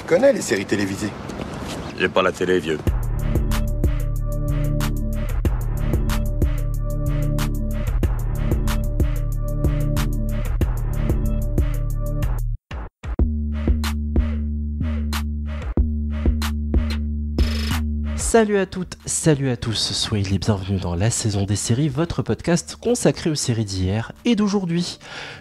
connais les séries télévisées. J'ai pas la télé, vieux. Salut à toutes, salut à tous, soyez les bienvenus dans la saison des séries, votre podcast consacré aux séries d'hier et d'aujourd'hui.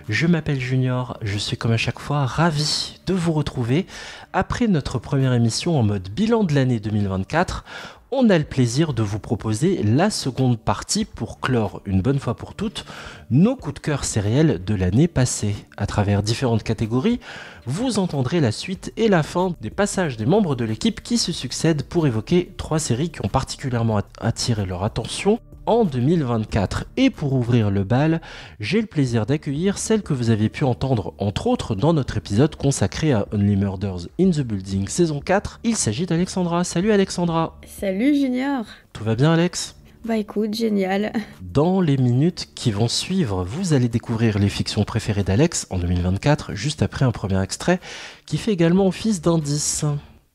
Je m'appelle Junior, je suis comme à chaque fois ravi de vous retrouver. Après notre première émission en mode bilan de l'année 2024, on a le plaisir de vous proposer la seconde partie pour clore une bonne fois pour toutes nos coups de cœur sériels de l'année passée. À travers différentes catégories, vous entendrez la suite et la fin des passages des membres de l'équipe qui se succèdent pour évoquer 3 séries qui ont particulièrement attiré leur attention en 2024. Et pour ouvrir le bal, j'ai le plaisir d'accueillir celle que vous avez pu entendre entre autres dans notre épisode consacré à Only Murders in the Building saison 4. Il s'agit d'Alexandra. Salut Alexandra. Salut Junior. Tout va bien Alex ? Bah écoute, génial. Dans les minutes qui vont suivre, vous allez découvrir les fictions préférées d'Alex en 2024, juste après un premier extrait qui fait également office d'indice.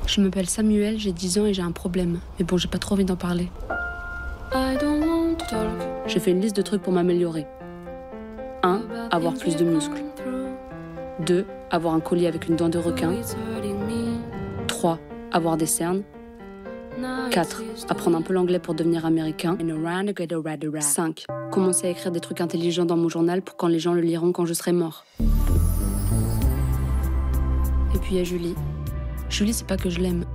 Je m'appelle Samuel, j'ai 10 ans et j'ai un problème. Mais bon, j'ai pas trop envie d'en parler. J'ai fait une liste de trucs pour m'améliorer. 1. Avoir plus de muscles. 2. Avoir un collier avec une dent de requin. 3. Avoir des cernes. 4. Apprendre un peu l'anglais pour devenir américain. 5. Commencer à écrire des trucs intelligents dans mon journal pour quand les gens le liront quand je serai mort. Et puis il y a Julie. Julie, c'est pas que je l'aime.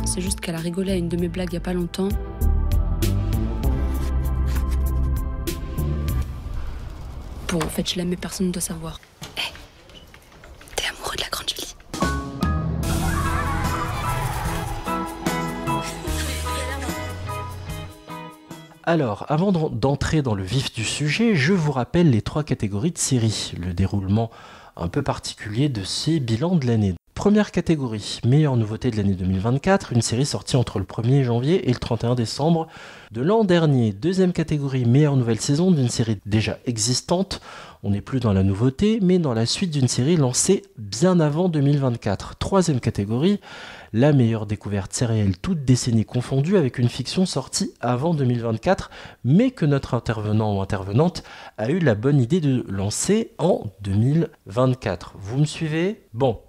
C'est juste qu'elle a rigolé à une de mes blagues il y a pas longtemps. Bon, en fait, je l'aime mais personne ne doit savoir. Hé, t'es amoureux de la grande Julie. Alors, avant d'entrer dans le vif du sujet, je vous rappelle les 3 catégories de séries, le déroulement un peu particulier de ces bilans de l'année. Première catégorie, meilleure nouveauté de l'année 2024, une série sortie entre le 1er janvier et le 31 décembre de l'an dernier. Deuxième catégorie, meilleure nouvelle saison d'une série déjà existante. On n'est plus dans la nouveauté, mais dans la suite d'une série lancée bien avant 2024. Troisième catégorie, la meilleure découverte sérielle toute décennie confondue avec une fiction sortie avant 2024, mais que notre intervenant ou intervenante a eu la bonne idée de lancer en 2024. Vous me suivez ? Bon.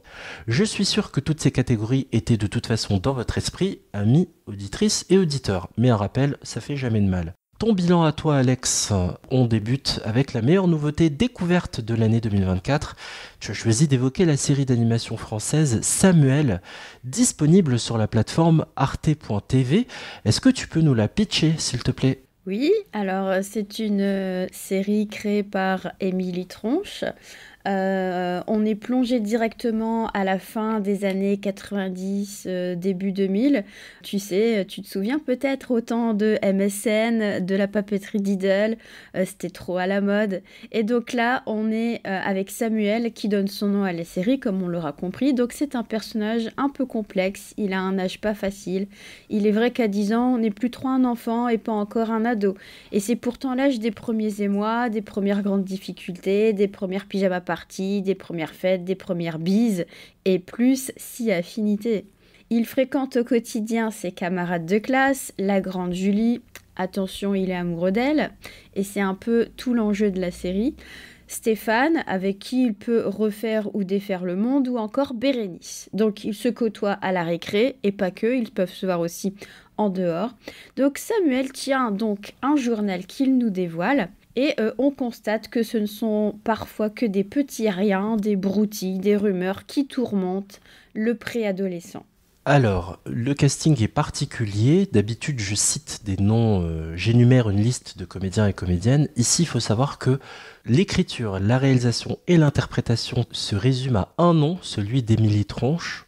Je suis sûr que toutes ces catégories étaient de toute façon dans votre esprit, amis, auditrices et auditeurs. Mais un rappel, ça fait jamais de mal. Ton bilan à toi Alex, on débute avec la meilleure nouveauté découverte de l'année 2024. Tu as choisi d'évoquer la série d'animation française Samuel, disponible sur la plateforme arte.tv. Est-ce que tu peux nous la pitcher s'il te plaît ? Oui, alors c'est une série créée par Émilie Tronche. On est plongé directement à la fin des années 90, début 2000. Tu sais, tu te souviens peut-être au temps de MSN, de la papeterie Diddle, c'était trop à la mode. Et donc là, on est avec Samuel qui donne son nom à la série, comme on l'aura compris. Donc c'est un personnage un peu complexe, il a un âge pas facile. Il est vrai qu'à 10 ans, on n'est plus trop un enfant et pas encore un ado. Et c'est pourtant l'âge des premiers émois, des premières grandes difficultés, des premières pyjamas parties, des premières fêtes, des premières bises, et plus si affinité. Il fréquente au quotidien ses camarades de classe, la grande Julie, attention il est amoureux d'elle, et c'est un peu tout l'enjeu de la série, Stéphane, avec qui il peut refaire ou défaire le monde, ou encore Bérénice. Donc ils se côtoient à la récré, et pas que, ils peuvent se voir aussi en dehors. Donc Samuel tient donc un journal qu'il nous dévoile, et on constate que ce ne sont parfois que des petits riens, des broutilles, des rumeurs qui tourmentent le préadolescent. Alors, le casting est particulier. D'habitude, je cite des noms, j'énumère une liste de comédiens et comédiennes. Ici, il faut savoir que l'écriture, la réalisation et l'interprétation se résument à un nom, celui d'Émilie Tronche.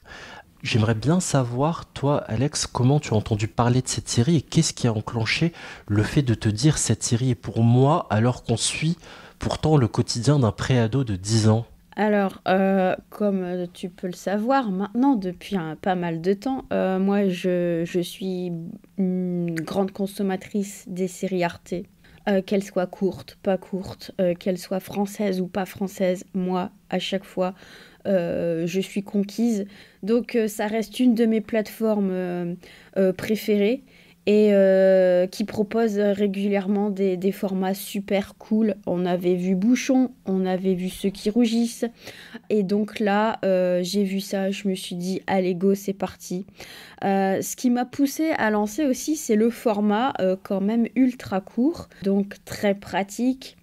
J'aimerais bien savoir, toi, Alex, comment tu as entendu parler de cette série et qu'est-ce qui a enclenché le fait de te dire cette série est pour moi alors qu'on suit pourtant le quotidien d'un préado de 10 ans. Alors, comme tu peux le savoir maintenant, depuis pas mal de temps, moi je suis une grande consommatrice des séries Arte. Qu'elles soient courtes, pas courtes, qu'elles soient françaises ou pas françaises, moi, à chaque fois, je suis conquise. Donc ça reste une de mes plateformes préférées et qui propose régulièrement des formats super cool. On avait vu Bouchon, on avait vu Ceux qui rougissent. Et donc là, j'ai vu ça, je me suis dit, allez go, c'est parti. Ce qui m'a poussée à lancer aussi, c'est le format quand même ultra court, donc très pratique.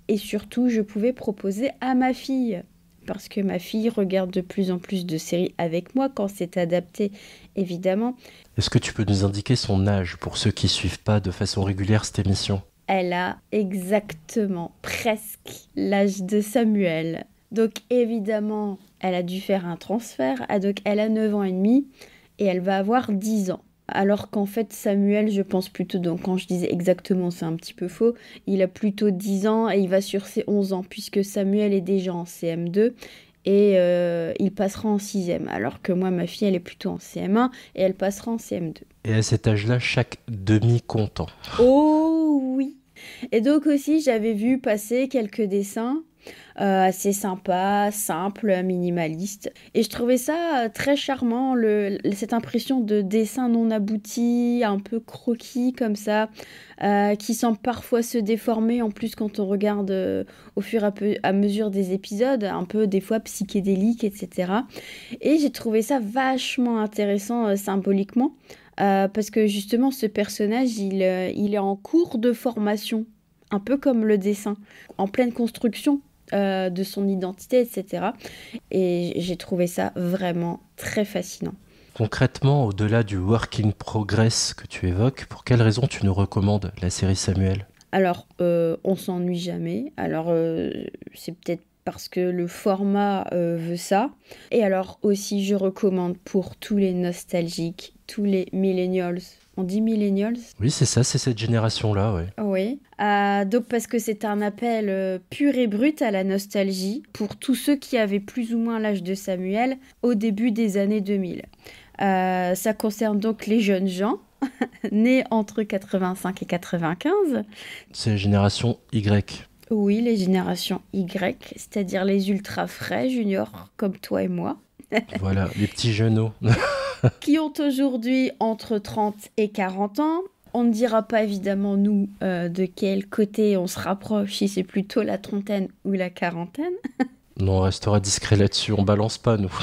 Et surtout, je pouvais proposer à ma fille. Parce que ma fille regarde de plus en plus de séries avec moi quand c'est adapté, évidemment. Est-ce que tu peux nous indiquer son âge pour ceux qui ne suivent pas de façon régulière cette émission ? Elle a exactement, presque l'âge de Samuel. Donc évidemment, elle a dû faire un transfert. Donc elle a 9 ans et demi et elle va avoir 10 ans. Alors qu'en fait, Samuel, je pense plutôt, donc quand je disais exactement, c'est un petit peu faux, il a plutôt 10 ans et il va sur ses 11 ans, puisque Samuel est déjà en CM2 et il passera en 6e, alors que moi, ma fille, elle est plutôt en CM1 et elle passera en CM2. Et à cet âge-là, chaque demi compte. Oh oui. Et donc aussi, j'avais vu passer quelques dessins assez sympas, simples, minimalistes. Et je trouvais ça très charmant, cette impression de dessin non abouti, un peu croquis comme ça, qui semble parfois se déformer en plus quand on regarde au fur et à mesure des épisodes, un peu des fois psychédéliques, etc. Et j'ai trouvé ça vachement intéressant symboliquement. Parce que justement, ce personnage, il est en cours de formation, un peu comme le dessin, en pleine construction de son identité, etc. Et j'ai trouvé ça vraiment très fascinant. Concrètement, au-delà du work in progress que tu évoques, pour quelles raisons tu nous recommandes la série Samuel ? Alors, on s'ennuie jamais. Alors, c'est peut-être parce que le format veut ça. Et alors aussi, je recommande pour tous les nostalgiques, tous les millennials. On dit millennials ? Oui, c'est ça, c'est cette génération-là, ouais. Oui. Donc parce que c'est un appel pur et brut à la nostalgie pour tous ceux qui avaient plus ou moins l'âge de Samuel au début des années 2000. Ça concerne donc les jeunes gens nés entre 85 et 95. C'est la génération Y. Oui, les générations Y, c'est-à-dire les ultra frais juniors comme toi et moi. Voilà, les petits genoux. Qui ont aujourd'hui entre 30 et 40 ans. On ne dira pas évidemment, nous, de quel côté on se rapproche, si c'est plutôt la trentaine ou la quarantaine. Non, on restera discret là-dessus, on balance pas, nous.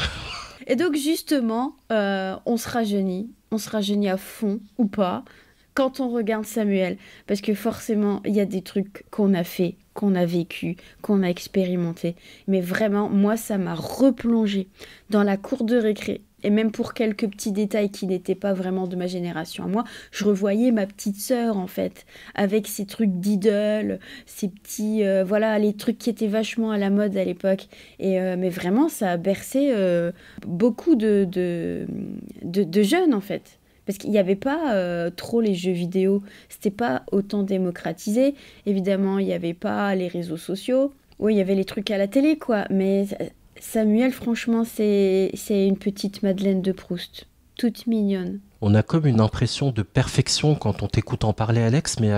Et donc, justement, on se rajeunit à fond ou pas, quand on regarde Samuel. Parce que forcément, il y a des trucs qu'on a fait, qu'on a vécu, qu'on a expérimenté. Mais vraiment, moi, ça m'a replongé dans la cour de récré. Et même pour quelques petits détails qui n'étaient pas vraiment de ma génération à moi, je revoyais ma petite sœur, en fait, avec ces trucs d'idole, ces petits... voilà, les trucs qui étaient vachement à la mode à l'époque. Et, mais vraiment, ça a bercé beaucoup de jeunes, en fait. Parce qu'il n'y avait pas trop les jeux vidéo. C'était pas autant démocratisé. Évidemment, il n'y avait pas les réseaux sociaux. Oui, il y avait les trucs à la télé, quoi. Mais... Samuel, franchement, c'est une petite Madeleine de Proust, toute mignonne. On a comme une impression de perfection quand on t'écoute en parler, Alex, mais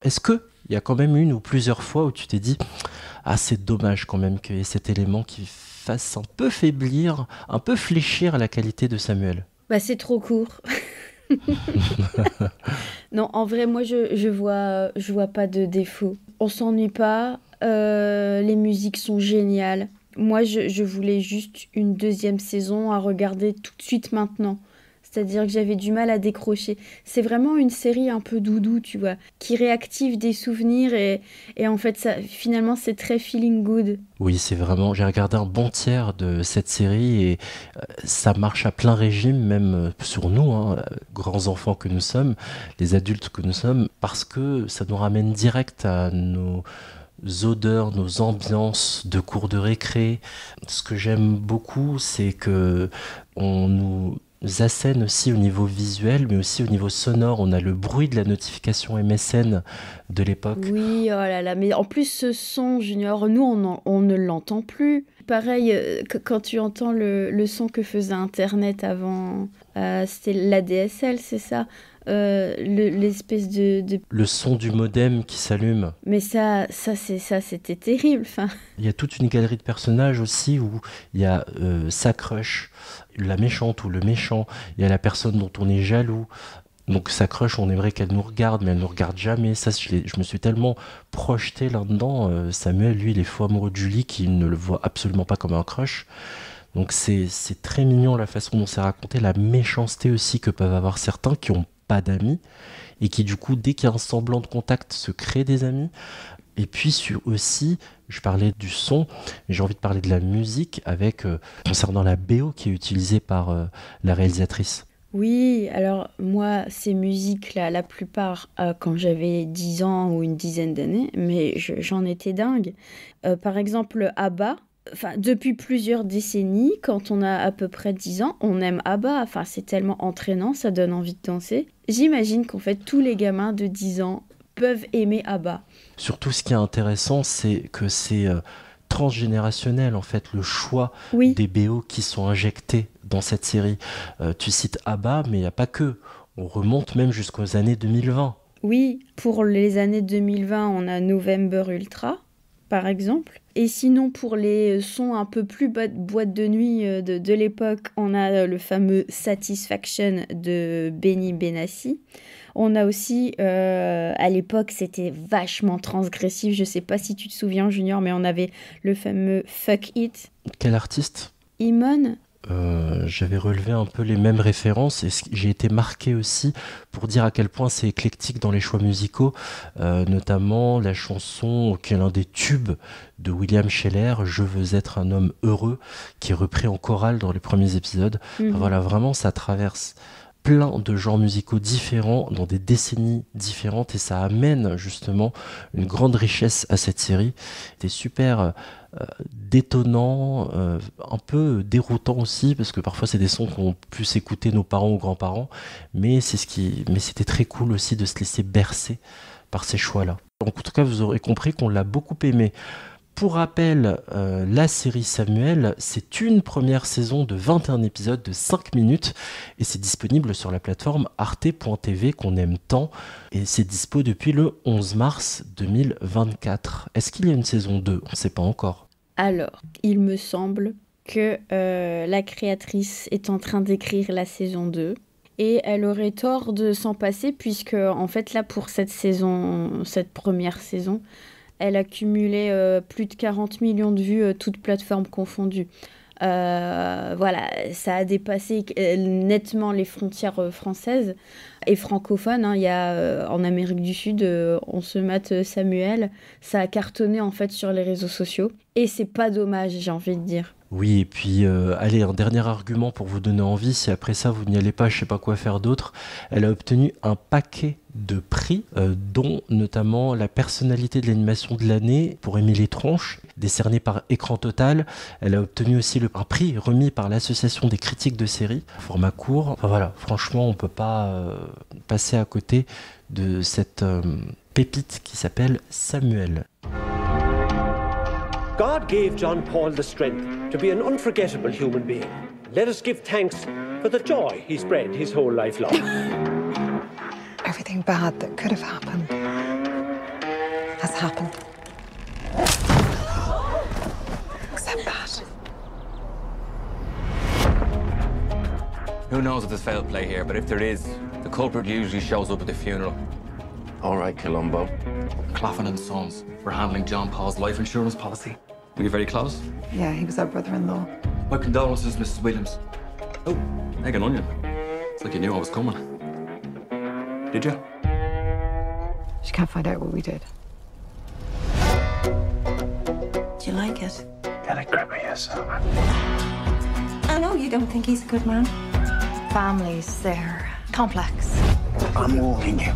est-ce qu'il y a quand même une ou plusieurs fois où tu t'es dit « Ah, c'est dommage quand même qu'il y ait cet élément qui fasse un peu faiblir, un peu fléchir la qualité de Samuel ». Bah, c'est trop court. Non, en vrai, moi, je vois pas de défaut. On s'ennuie pas, les musiques sont géniales. Moi, je voulais juste une deuxième saison à regarder tout de suite maintenant. C'est-à-dire que j'avais du mal à décrocher. C'est vraiment une série un peu doudou, tu vois, qui réactive des souvenirs et en fait, ça, finalement, c'est très feeling good. Oui, c'est vraiment... J'ai regardé un bon tiers de cette série et ça marche à plein régime, même sur nous, hein, grands enfants que nous sommes, les adultes que nous sommes, parce que ça nous ramène direct à nos odeurs, nos ambiances de cours de récré. Ce que j'aime beaucoup, c'est que on nous assène aussi au niveau visuel, mais aussi au niveau sonore. On a le bruit de la notification MSN de l'époque. Oui, oh là là, mais en plus ce son, Junior, nous on ne l'entend plus. Pareil, quand tu entends le son que faisait Internet avant, c'était l'ADSL, c'est ça. l'espèce de... Le son du modem qui s'allume. Mais c'était terrible. Enfin. Il y a toute une galerie de personnages aussi où il y a sa crush, la méchante ou le méchant, il y a la personne dont on est jaloux. Donc sa crush, on aimerait qu'elle nous regarde, mais elle nous regarde jamais. Ça, je me suis tellement projeté là-dedans. Samuel, lui, il est fou amoureux de Julie, qui ne le voit absolument pas comme un crush. Donc c'est très mignon la façon dont c'est raconté, la méchanceté aussi que peuvent avoir certains qui n'ont pas d'amis et qui du coup, dès qu'il y a un semblant de contact, se créent des amis. Et puis aussi, je parlais du son, mais j'ai envie de parler de la musique avec concernant la BO qui est utilisée par la réalisatrice. Oui, alors moi, ces musiques-là, la plupart, quand j'avais 10 ans ou une dizaine d'années, mais j'en étais dingue. Par exemple, ABBA, depuis plusieurs décennies, quand on a à peu près 10 ans, on aime ABBA. Enfin, c'est tellement entraînant, ça donne envie de danser. J'imagine qu'en fait, tous les gamins de 10 ans peuvent aimer ABBA. Surtout, ce qui est intéressant, c'est que c'est transgénérationnel, en fait, le choix des BO qui sont injectés dans cette série. Tu cites ABBA, mais il n'y a pas que. On remonte même jusqu'aux années 2020. Oui, pour les années 2020, on a November Ultra, par exemple. Et sinon, pour les sons un peu plus boîte de nuit de l'époque, on a le fameux Satisfaction de Benny Benassi. On a aussi, à l'époque, c'était vachement transgressif. Je sais pas si tu te souviens, Junior, mais on avait le fameux Fuck It. Quel artiste ? Iman. J'avais relevé un peu les mêmes références et j'ai été marqué aussi pour dire à quel point c'est éclectique dans les choix musicaux, notamment la chanson qui est l'un des tubes de William Sheller, Je veux être un homme heureux, qui est repris en chorale dans les premiers épisodes. Enfin, voilà, vraiment ça traverse plein de genres musicaux différents dans des décennies différentes et ça amène justement une grande richesse à cette série. C'était super détonnant, un peu déroutant aussi parce que parfois c'est des sons qu'ont plus écouté nos parents ou grands-parents, mais c'était très cool aussi de se laisser bercer par ces choix-là. Donc en tout cas vous aurez compris qu'on l'a beaucoup aimé. Pour rappel, la série Samuel, c'est une première saison de 21 épisodes de 5 minutes et c'est disponible sur la plateforme arte.tv qu'on aime tant et c'est dispo depuis le 11 mars 2024. Est-ce qu'il y a une saison 2 ? On ne sait pas encore. Alors, il me semble que la créatrice est en train d'écrire la saison 2 et elle aurait tort de s'en passer puisque en fait là pour cette première saison, elle a cumulé plus de 40 millions de vues, toutes plateformes confondues. Voilà, ça a dépassé nettement les frontières françaises et francophones. Hein. Il y a en Amérique du Sud, on se mate Samuel. Ça a cartonné en fait sur les réseaux sociaux. Et c'est pas dommage, j'ai envie de dire. Oui, et puis, allez, un dernier argument pour vous donner envie, si après ça vous n'y allez pas, je sais pas quoi faire d'autre. Elle a obtenu un paquet de prix, dont notamment la personnalité de l'animation de l'année pour Émilie Tronche, décerné par Écran Total. Elle a obtenu aussi un prix remis par l'Association des critiques de séries, format court. Enfin voilà, franchement, on peut pas passer à côté de cette pépite qui s'appelle Samuel. God gave John Paul the strength to be an unforgettable human being. Let us give thanks for the joy he spread his whole life long. Everything bad that could have happened has happened. Except that. Who knows if there's foul play here, but if there is, the culprit usually shows up at the funeral. All right, Columbo. Claflin and Sons. We're handling John Paul's life insurance policy. Were you very close? Yeah, he was our brother-in-law. My condolences, Mrs. Williams. Oh, egg and onion. It's like you knew I was coming. Did you? She can't find out what we did. Do you like it? Can I grab you, sir? I know you don't think he's a good man. Families, they're complex. I'm warning you.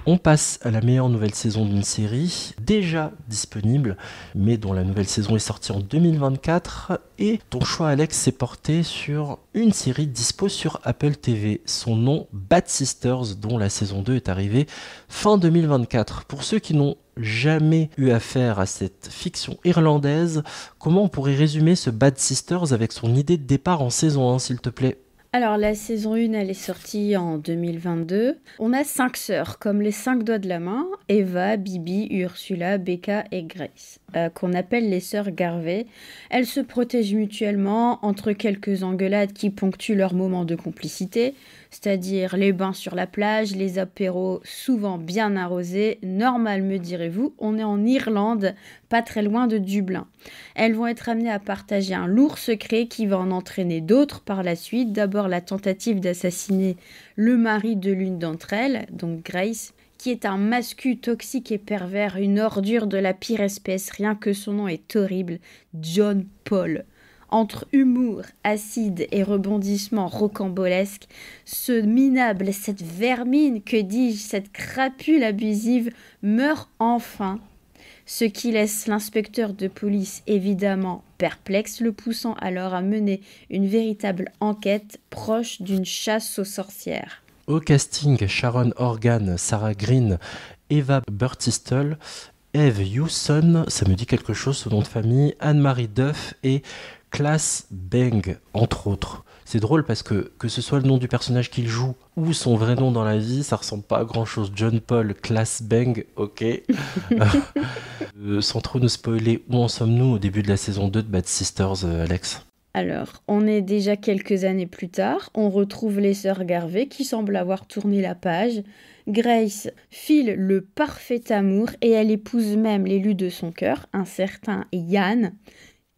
On passe à la meilleure nouvelle saison d'une série, déjà disponible, mais dont la nouvelle saison est sortie en 2024. Et ton choix, Alex, s'est porté sur une série dispo sur Apple TV. Son nom, Bad Sisters, dont la saison 2 est arrivée fin 2024. Pour ceux qui n'ont jamais eu affaire à cette fiction irlandaise, comment on pourrait résumer ce Bad Sisters avec son idée de départ en saison 1, s'il te plaît ? Alors, la saison 1, elle est sortie en 2022. On a 5 sœurs, comme les 5 doigts de la main, Eva, Bibi, Ursula, Becca et Grace, qu'on appelle les sœurs Garvey. Elles se protègent mutuellement entre quelques engueulades qui ponctuent leurs moments de complicité, c'est-à-dire les bains sur la plage, les apéros souvent bien arrosés. Normal, me direz-vous, on est en Irlande, pas très loin de Dublin. Elles vont être amenées à partager un lourd secret qui va en entraîner d'autres par la suite. D'abord la tentative d'assassiner le mari de l'une d'entre elles, donc Grace, qui est un mascu toxique et pervers, une ordure de la pire espèce, rien que son nom est horrible, John Paul. Entre humour, acide et rebondissements rocambolesques, ce minable, cette vermine, que dis-je, cette crapule abusive, meurt enfin. Ce qui laisse l'inspecteur de police évidemment perplexe, le poussant alors à mener une véritable enquête proche d'une chasse aux sorcières. Au casting, Sharon Horgan, Sarah Green, Eva Burtistle, Eve Hewson, ça me dit quelque chose ce nom de famille, Anne-Marie Duff et Class Bang, entre autres. C'est drôle parce que ce soit le nom du personnage qu'il joue ou son vrai nom dans la vie, ça ressemble pas à grand chose. John Paul, Class Bang, ok. Sans trop nous spoiler, où en sommes-nous au début de la saison 2 de Bad Sisters, Alex ? Alors, on est déjà quelques années plus tard, on retrouve les sœurs Garvey qui semblent avoir tourné la page. Grace file le parfait amour et elle épouse même l'élu de son cœur, un certain Ian,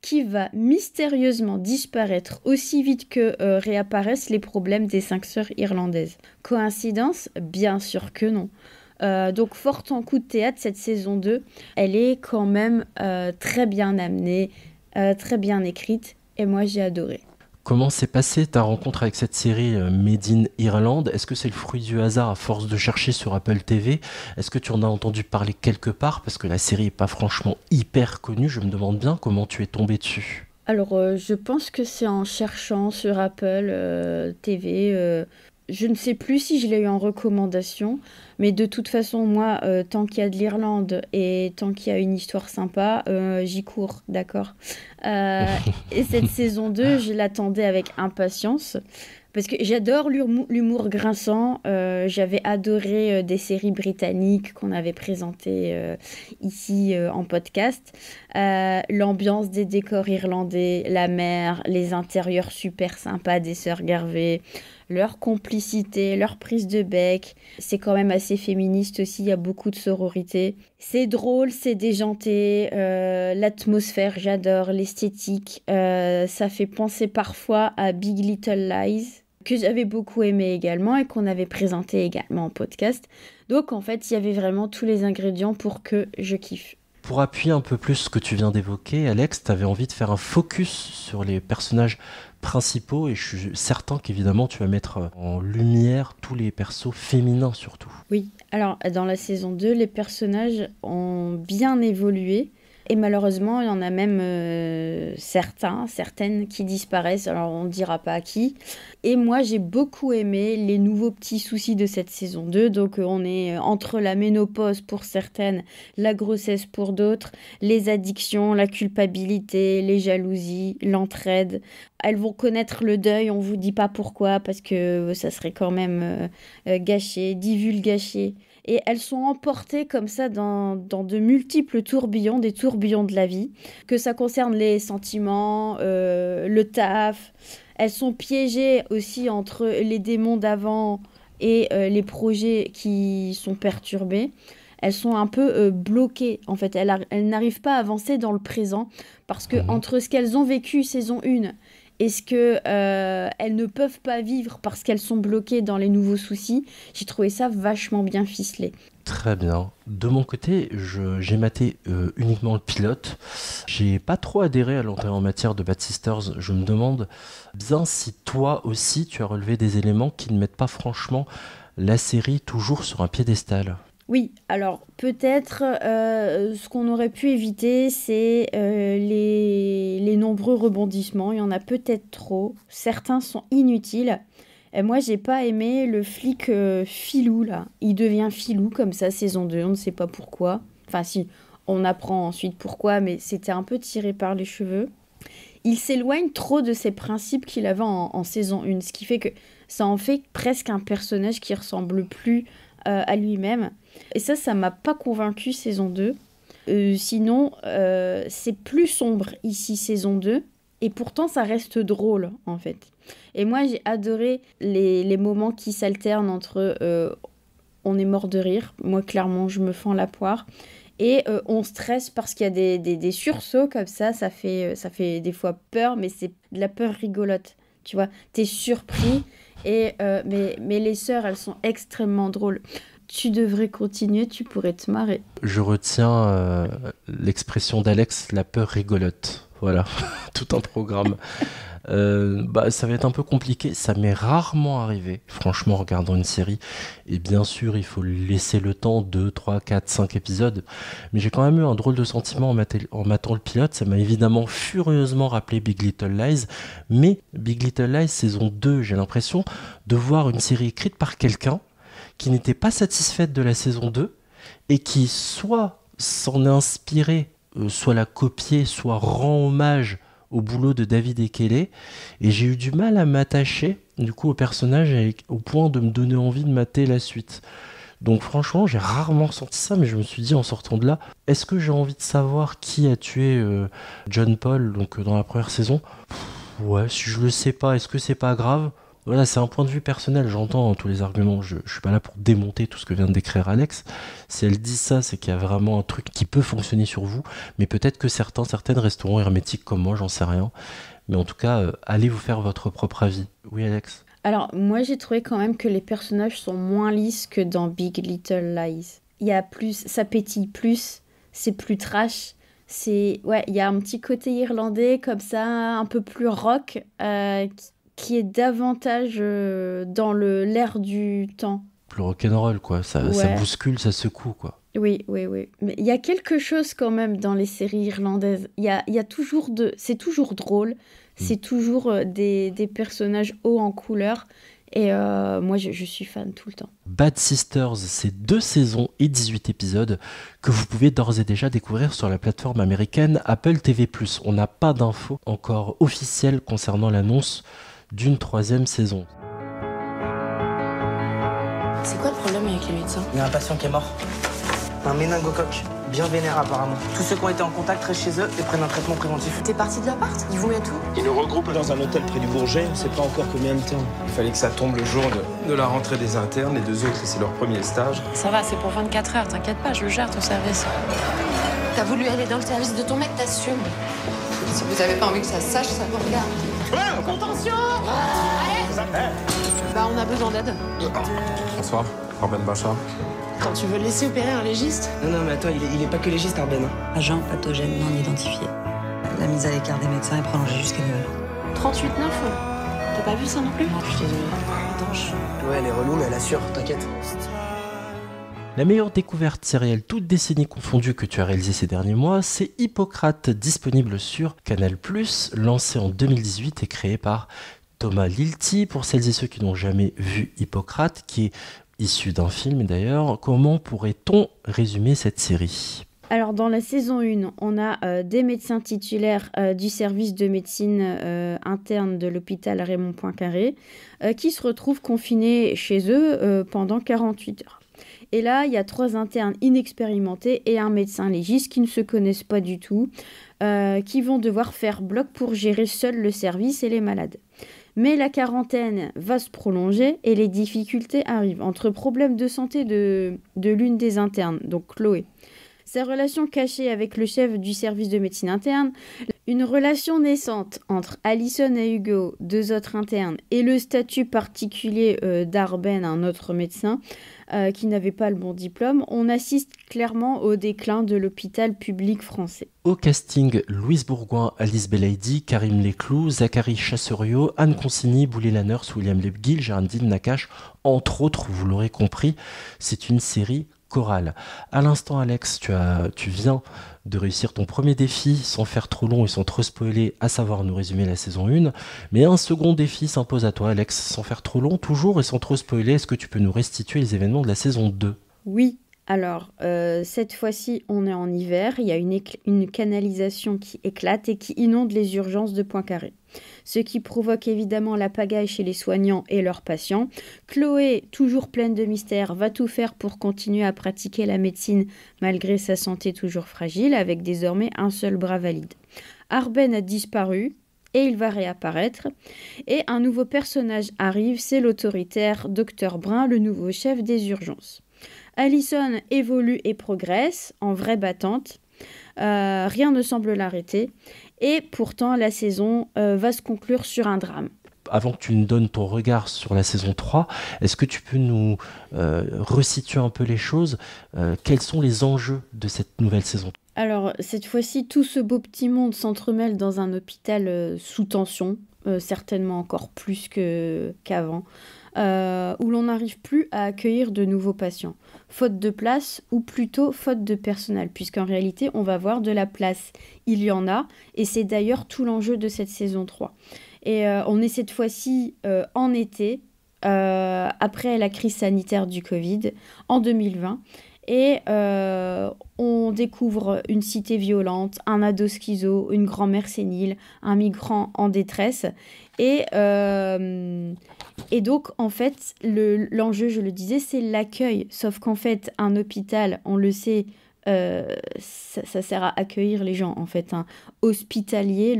qui va mystérieusement disparaître aussi vite que réapparaissent les problèmes des 5 sœurs irlandaises. Coïncidence ? Bien sûr que non. Donc, fort en coup de théâtre, cette saison 2, elle est quand même très bien amenée, très bien écrite, et moi j'ai adoré. Comment s'est passée ta rencontre avec cette série Made in Ireland ? Est-ce que c'est le fruit du hasard à force de chercher sur Apple TV ? Est-ce que tu en as entendu parler quelque part ? Parce que la série n'est pas franchement hyper connue, je me demande bien comment tu es tombée dessus. Alors, je pense que c'est en cherchant sur Apple TV. Je ne sais plus si je l'ai eu en recommandation, mais de toute façon, moi, tant qu'il y a de l'Irlande et tant qu'il y a une histoire sympa, j'y cours, d'accord. Et cette saison 2, je l'attendais avec impatience, parce que j'adore l'humour grinçant. J'avais adoré des séries britanniques qu'on avait présentées ici en podcast. L'ambiance des décors irlandais, la mer, les intérieurs super sympas des sœurs Garvey, leur complicité, leur prise de bec. C'est quand même assez féministe aussi, il y a beaucoup de sororité. C'est drôle, c'est déjanté, l'atmosphère, j'adore, l'esthétique. Ça fait penser parfois à Big Little Lies, que j'avais beaucoup aimé également et qu'on avait présenté également en podcast. Donc en fait, il y avait vraiment tous les ingrédients pour que je kiffe. Pour appuyer un peu plus ce que tu viens d'évoquer, Alex, tu avais envie de faire un focus sur les personnages principaux et je suis certain qu'évidemment tu vas mettre en lumière tous les persos féminins surtout. Oui, alors dans la saison 2, les personnages ont bien évolué. Et malheureusement, il y en a même certaines qui disparaissent, alors on ne dira pas à qui. Et moi, j'ai beaucoup aimé les nouveaux petits soucis de cette saison 2. Donc on est entre la ménopause pour certaines, la grossesse pour d'autres, les addictions, la culpabilité, les jalousies, l'entraide. Elles vont connaître le deuil, on ne vous dit pas pourquoi, parce que ça serait quand même gâché, divulgaché. Et elles sont emportées comme ça dans de multiples tourbillons, des tourbillons de la vie, que ça concerne les sentiments, le taf. Elles sont piégées aussi entre les démons d'avant et les projets qui sont perturbés. Elles sont un peu bloquées, en fait. Elles n'arrivent pas à avancer dans le présent parce que entre ce qu'elles ont vécu saison 1 et ce qu'elles ne peuvent pas vivre parce qu'elles sont bloquées dans les nouveaux soucis, j'ai trouvé ça vachement bien ficelé. Très bien. De mon côté, j'ai maté uniquement le pilote. J'ai pas trop adhéré à l'entrée en matière de Bad Sisters. Je me demande bien si toi aussi tu as relevé des éléments qui ne mettent pas franchement la série toujours sur un piédestal. Oui, alors peut-être ce qu'on aurait pu éviter, c'est les nombreux rebondissements. Il y en a peut-être trop. Certains sont inutiles. Et moi, j'ai pas aimé le flic filou, là. Il devient filou comme ça, saison 2, on ne sait pas pourquoi. Enfin si, on apprend ensuite pourquoi, mais c'était un peu tiré par les cheveux. il s'éloigne trop de ses principes qu'il avait en saison 1, ce qui fait que ça en fait presque un personnage qui ressemble plus à lui-même. Et ça m'a pas convaincu saison 2. Sinon, c'est plus sombre ici, saison 2, et pourtant ça reste drôle en fait. Et moi j'ai adoré les moments qui s'alternent entre on est mort de rire, moi clairement je me fends la poire, et on stresse parce qu'il y a des sursauts comme ça fait des fois peur, mais c'est de la peur rigolote, tu vois, t'es surpris, mais les sœurs elles sont extrêmement drôles. Tu devrais continuer, tu pourrais te marrer. Je retiens l'expression d'Alex, la peur rigolote. Voilà, tout un programme. Ça va être un peu compliqué, ça m'est rarement arrivé, franchement, en regardant une série. Et bien sûr, il faut laisser le temps, 2, 3, 4, 5 épisodes. Mais j'ai quand même eu un drôle de sentiment en matant le pilote. Ça m'a évidemment furieusement rappelé Big Little Lies. Mais Big Little Lies, saison 2, j'ai l'impression de voir une série écrite par quelqu'un qui n'était pas satisfaite de la saison 2 et qui soit s'en est inspiré, soit l'a copié, soit rend hommage au boulot de David Ekele. Et j'ai eu du mal à m'attacher du coup au personnage au point de me donner envie de mater la suite. Donc franchement, j'ai rarement ressenti ça, mais je me suis dit en sortant de là, est-ce que j'ai envie de savoir qui a tué John Paul dans la première saison ? Ouais, si je le sais pas, est-ce que c'est pas grave ? Voilà, c'est un point de vue personnel, j'entends tous les arguments, je suis pas là pour démonter tout ce que vient de décrire Alex. Si elle dit ça, c'est qu'il y a vraiment un truc qui peut fonctionner sur vous, mais peut-être que certaines resteront hermétiques comme moi, j'en sais rien. Mais en tout cas, allez vous faire votre propre avis. Oui, Alex ? Alors, moi j'ai trouvé quand même que les personnages sont moins lisses que dans Big Little Lies. Il y a plus, ça pétille plus, c'est plus trash. Il y a un petit côté irlandais comme ça, un peu plus rock, qui est davantage dans l'air du temps. Plus rock'n'roll, quoi. Ça bouscule, ça secoue, quoi. Oui. Mais il y a quelque chose quand même dans les séries irlandaises. Il y a toujours c'est toujours drôle. C'est toujours des personnages hauts en couleur. Et moi, je suis fan tout le temps. Bad Sisters, c'est 2 saisons et 18 épisodes que vous pouvez d'ores et déjà découvrir sur la plateforme américaine Apple TV+. On n'a pas d'infos encore officielles concernant l'annonce d'une 3e saison. C'est quoi le problème avec les médecins ? Il y a un patient qui est mort. Un méningocoque, bien vénère apparemment. Tous ceux qui ont été en contact restent chez eux et prennent un traitement préventif. T'es parti de l'appart ? Ils vous mettent où ? Ils nous regroupent dans un hôtel près du Bourget, on sait pas encore combien de temps. Il fallait que ça tombe le jour de la rentrée des internes, les 2 autres c'est leur premier stage. Ça va, c'est pour 24 heures, t'inquiète pas, je gère ton service. T'as voulu aller dans le service de ton mec, t'assumes. Si vous avez pas envie que ça se sache, ça vous regarde. Ouais, contention. Bah, on a besoin d'aide. Bonsoir, Arben Bachar. Quand tu veux laisser opérer un légiste ? Non, mais attends, il est pas que légiste, Arben. Agent pathogène non identifié. La mise à l'écart des médecins est prolongée jusqu'à Noël. 38,9 T'as pas vu ça non plus ? Non, je suis désolée. Étanche. Ouais, elle est relou, mais elle assure, t'inquiète. La meilleure découverte sérielle, toute décennie confondue, que tu as réalisée ces derniers mois, c'est Hippocrate, disponible sur Canal+, lancé en 2018 et créé par Thomas Lilti. Pour celles et ceux qui n'ont jamais vu Hippocrate, qui est issu d'un film d'ailleurs, comment pourrait-on résumer cette série ? Alors dans la saison 1, on a des médecins titulaires du service de médecine interne de l'hôpital Raymond Poincaré qui se retrouvent confinés chez eux pendant 48 heures. Et là, il y a 3 internes inexpérimentés et un médecin légiste qui ne se connaissent pas du tout, qui vont devoir faire bloc pour gérer seuls le service et les malades. Mais la quarantaine va se prolonger et les difficultés arrivent. Entre problèmes de santé de l'une des internes, donc Chloé, sa relation cachée avec le chef du service de médecine interne, une relation naissante entre Alison et Hugo, 2 autres internes, et le statut particulier d'Arben, un autre médecin, qui n'avait pas le bon diplôme, on assiste clairement au déclin de l'hôpital public français. Au casting, Louise Bourgoin, Alice Belaïdi, Karim Leclou, Zachary Chasseriot, Anne Consigny, Boulay Lanners, William Lebguil, Géraldine Nakache, entre autres, vous l'aurez compris, c'est une série chorale. À l'instant, Alex, tu viens de réussir ton premier défi sans faire trop long et sans trop spoiler, à savoir nous résumer la saison 1. Mais un second défi s'impose à toi, Alex, sans faire trop long toujours et sans trop spoiler. Est-ce que tu peux nous restituer les événements de la saison 2 ? Oui. Alors, cette fois-ci, on est en hiver, il y a une canalisation qui éclate et qui inonde les urgences de Poincaré. Ce qui provoque évidemment la pagaille chez les soignants et leurs patients. Chloé, toujours pleine de mystères, va tout faire pour continuer à pratiquer la médecine malgré sa santé toujours fragile, avec désormais un seul bras valide. Arben a disparu et il va réapparaître. Et un nouveau personnage arrive, c'est l'autoritaire Dr Brun, le nouveau chef des urgences. Allison évolue et progresse en vraie battante. Rien ne semble l'arrêter. Et pourtant, la saison va se conclure sur un drame. Avant que tu nous donnes ton regard sur la saison 3, est-ce que tu peux nous resituer un peu les choses ? Quels sont les enjeux de cette nouvelle saison ? Alors, cette fois-ci, tout ce beau petit monde s'entremêle dans un hôpital sous tension, certainement encore plus qu'avant, où l'on n'arrive plus à accueillir de nouveaux patients. Faute de place, ou plutôt faute de personnel, puisqu'en réalité, on va voir de la place. Il y en a, et c'est d'ailleurs tout l'enjeu de cette saison 3. Et on est cette fois-ci en été, après la crise sanitaire du Covid, en 2020. Et on découvre une cité violente, un ado schizo, une grand-mère sénile, un migrant en détresse. Et donc, en fait, l'enjeu, je le disais, c'est l'accueil. Sauf qu'en fait, un hôpital, on le sait, ça sert à accueillir les gens, en fait. Hospitalier,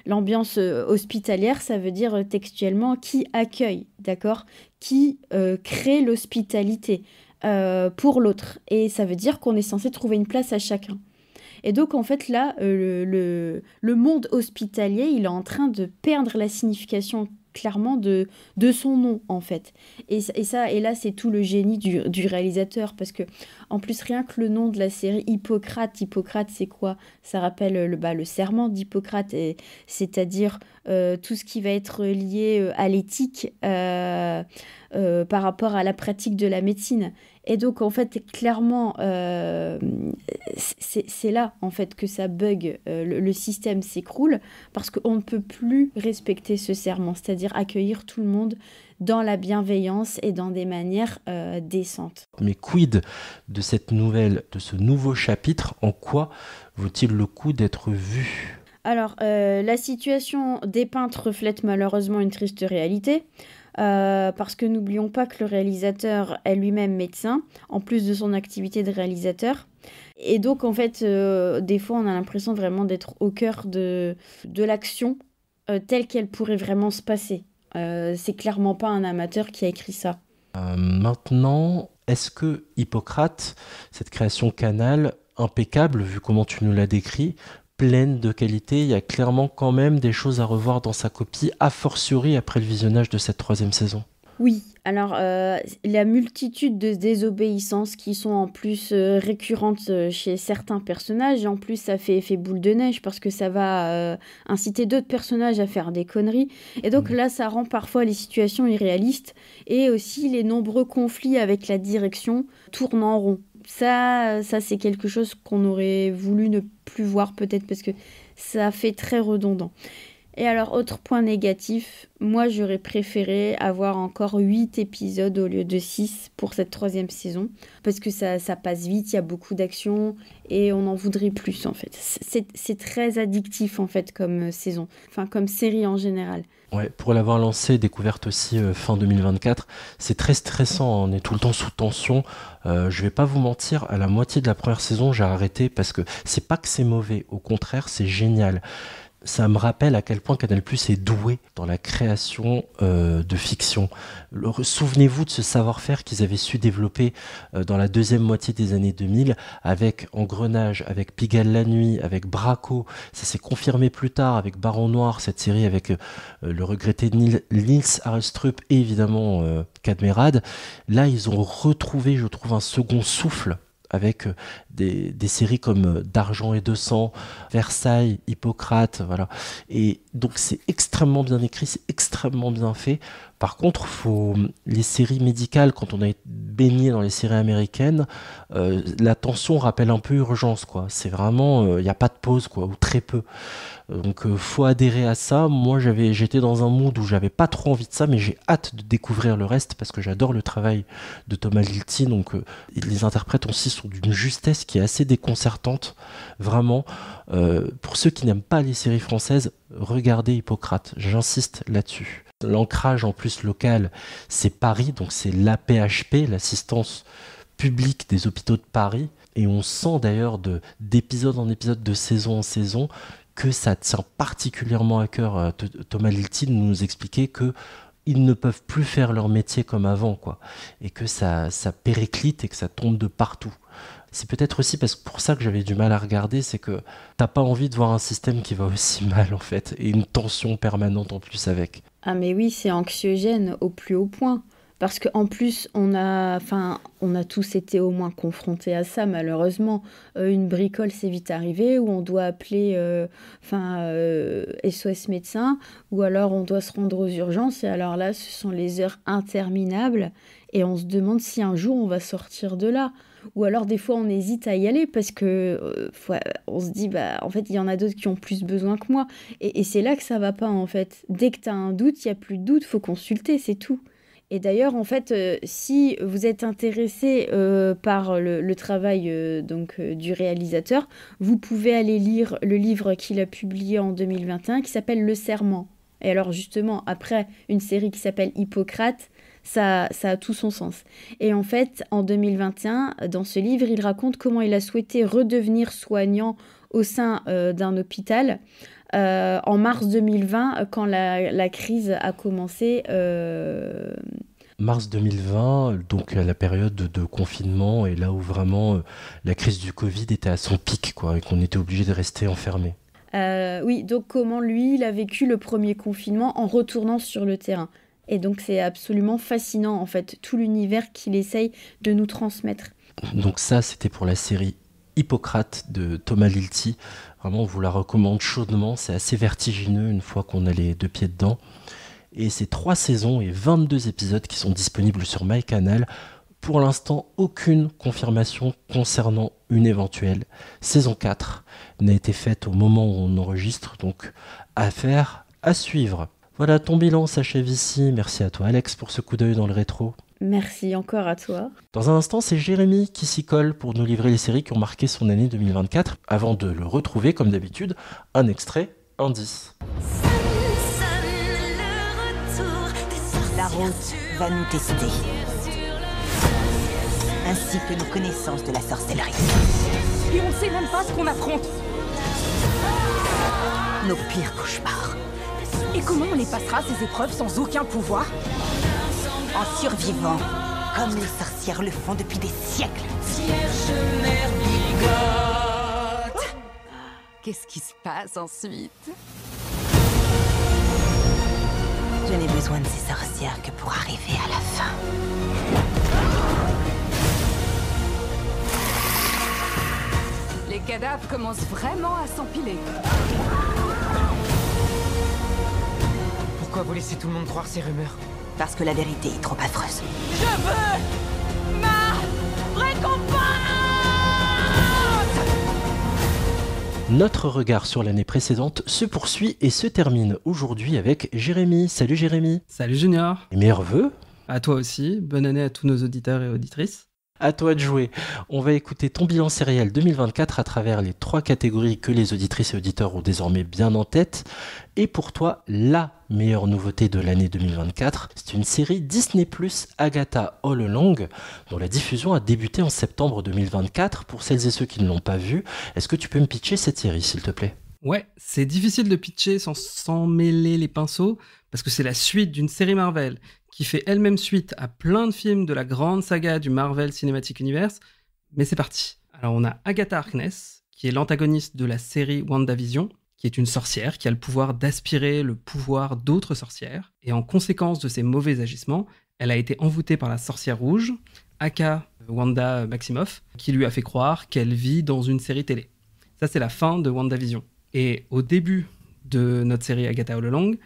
l'ambiance hospitalière, ça veut dire textuellement qui accueille, d'accord ? Qui crée l'hospitalité pour l'autre. Et ça veut dire qu'on est censé trouver une place à chacun. Et donc, en fait, là, le monde hospitalier, il est en train de perdre la signification clairement de son nom, en fait. Et là, c'est tout le génie du réalisateur, parce que, en plus, rien que le nom de la série, Hippocrate, c'est quoi ? Ça rappelle le serment d'Hippocrate, c'est-à-dire tout ce qui va être lié à l'éthique par rapport à la pratique de la médecine. Et donc, en fait, clairement, c'est là, en fait, que ça bug. Le système s'écroule parce qu'on ne peut plus respecter ce serment, c'est-à-dire accueillir tout le monde dans la bienveillance et dans des manières décentes. Mais quid de cette nouvelle, de ce nouveau chapitre ? En quoi vaut-il le coup d'être vu ? Alors, la situation dépeinte reflète malheureusement une triste réalité. Parce que n'oublions pas que le réalisateur est lui-même médecin, en plus de son activité de réalisateur. Et donc, en fait, des fois, on a l'impression vraiment d'être au cœur de l'action telle qu'elle pourrait vraiment se passer. C'est clairement pas un amateur qui a écrit ça. Maintenant, est-ce que Hippocrate, cette création Canal, impeccable, vu comment tu nous l'as décrit, pleine de qualité, il y a clairement quand même des choses à revoir dans sa copie, a fortiori après le visionnage de cette 3e saison. Oui, alors la multitude de désobéissances qui sont en plus récurrentes chez certains personnages, et en plus ça fait effet boule de neige parce que ça va inciter d'autres personnages à faire des conneries, et donc là ça rend parfois les situations irréalistes, et aussi les nombreux conflits avec la direction tournent en rond. Ça c'est quelque chose qu'on aurait voulu ne plus voir peut-être parce que ça fait très redondant. Et alors, autre point négatif, moi j'aurais préféré avoir encore 8 épisodes au lieu de 6 pour cette 3e saison, parce que ça passe vite, il y a beaucoup d'action et on en voudrait plus en fait. C'est très addictif en fait comme saison, enfin comme série en général. Ouais, pour l'avoir lancé, découverte aussi fin 2024, c'est très stressant, on est tout le temps sous tension. Je vais pas vous mentir, à la moitié de la première saison, j'ai arrêté parce que c'est pas que c'est mauvais, au contraire, c'est génial. Ça me rappelle à quel point Canal+ est doué dans la création de fiction. Souvenez-vous de ce savoir-faire qu'ils avaient su développer dans la 2e moitié des années 2000 avec Engrenage, avec Pigalle la nuit, avec Braco. Ça s'est confirmé plus tard avec Baron Noir, cette série avec le regretté Nils Arestrup et évidemment Cadmerade. Là, ils ont retrouvé, je trouve, un second souffle avec des séries comme D'argent et de sang, Versailles, Hippocrate, voilà. Et Donc c'est extrêmement bien écrit, c'est extrêmement bien fait. Par contre, les séries médicales, quand on a baigné dans les séries américaines, la tension rappelle un peu Urgence, quoi. C'est vraiment, il n'y a pas de pause, quoi, ou très peu. Donc faut adhérer à ça. Moi j'étais dans un mood où j'avais pas trop envie de ça, mais j'ai hâte de découvrir le reste parce que j'adore le travail de Thomas Lilti. Donc les interprètes aussi sont d'une justesse qui est assez déconcertante, vraiment. Pour ceux qui n'aiment pas les séries françaises, regardez Hippocrate, j'insiste là-dessus. L'ancrage en plus local, c'est Paris, donc c'est l'APHP, l'assistance publique des hôpitaux de Paris, et on sent d'ailleurs d'épisode en épisode, de saison en saison, que ça tient particulièrement à cœur à Thomas Lilti de nous expliquer qu'ils ne peuvent plus faire leur métier comme avant, quoi, et que ça périclite et que ça tombe de partout. C'est peut-être aussi pour ça que j'avais du mal à regarder, c'est que t'as pas envie de voir un système qui va aussi mal en fait, et une tension permanente en plus avec. Ah mais oui, c'est anxiogène au plus haut point. Parce qu'en plus, on a tous été au moins confrontés à ça, malheureusement. Une bricole, c'est vite arrivé, où on doit appeler SOS médecin, ou alors on doit se rendre aux urgences, et alors là, ce sont les heures interminables, et on se demande si un jour on va sortir de là. Ou alors des fois on hésite à y aller parce que on se dit en fait il y en a d'autres qui ont plus besoin que moi, et c'est là que ça va pas en fait. Dès que tu as un doute, il y a plus de doute, faut consulter, c'est tout. Et d'ailleurs, en fait, si vous êtes intéressé par le travail du réalisateur, vous pouvez aller lire le livre qu'il a publié en 2021 qui s'appelle Le Serment. Et alors justement, après une série qui s'appelle Hippocrate, ça a tout son sens. Et en fait, en 2021, dans ce livre, il raconte comment il a souhaité redevenir soignant au sein d'un hôpital en mars 2020, quand la crise a commencé. Mars 2020, donc la période de confinement, et là où vraiment la crise du Covid était à son pic, quoi, et qu'on était obligé de rester enfermé. Oui, donc comment lui, il a vécu le premier confinement en retournant sur le terrain. Et donc c'est absolument fascinant, en fait, tout l'univers qu'il essaye de nous transmettre. Donc ça, c'était pour la série Hippocrate de Thomas Lilti. Vraiment, on vous la recommande chaudement. C'est assez vertigineux une fois qu'on a les deux pieds dedans. Et c'est 3 saisons et 22 épisodes qui sont disponibles sur MyCanal. Pour l'instant, aucune confirmation concernant une éventuelle saison 4 n'a été faite au moment où on enregistre. Donc, affaire à suivre. Voilà, ton bilan s'achève ici. Merci à toi, Alex, pour ce coup d'œil dans le rétro. Merci encore à toi. Dans un instant, c'est Jérémy qui s'y colle pour nous livrer les séries qui ont marqué son année 2024. Avant de le retrouver, comme d'habitude, un extrait indice. La route va nous tester, ainsi que nos connaissances de la sorcellerie. Et on ne sait même pas ce qu'on affronte. Nos pires cauchemars. Et comment on les passera, ces épreuves, sans aucun pouvoir? En survivant, comme les sorcières le font depuis des siècles. Vierge mère bigote. Qu'est-ce qui se passe ensuite? Je n'ai besoin de ces sorcières que pour arriver à la fin. Les cadavres commencent vraiment à s'empiler. Pourquoi vous laissez tout le monde croire ces rumeurs? Parce que la vérité est trop affreuse. Je veux ma récompense! Notre regard sur l'année précédente se poursuit et se termine aujourd'hui avec Jérémy. Salut Jérémy. Salut Junior. Et meilleurs vœux. À toi aussi. Bonne année à tous nos auditeurs et auditrices. À toi de jouer. On va écouter ton bilan sériel 2024 à travers les 3 catégories que les auditrices et auditeurs ont désormais bien en tête. Et pour toi, la meilleure nouveauté de l'année 2024, c'est une série Disney+, Agatha All Along, dont la diffusion a débuté en septembre 2024. Pour celles et ceux qui ne l'ont pas vue, est-ce que tu peux me pitcher cette série, s'il te plaît ? Ouais, c'est difficile de pitcher sans mêler les pinceaux, parce que c'est la suite d'une série Marvel qui fait elle-même suite à plein de films de la grande saga du Marvel Cinematic Universe. Mais c'est parti. Alors on a Agatha Harkness, qui est l'antagoniste de la série WandaVision, qui est une sorcière qui a le pouvoir d'aspirer le pouvoir d'autres sorcières. Et en conséquence de ses mauvais agissements, elle a été envoûtée par la sorcière rouge, aka Wanda Maximoff, qui lui a fait croire qu'elle vit dans une série télé. Ça, c'est la fin de WandaVision. Et au début de notre série Agatha All Along.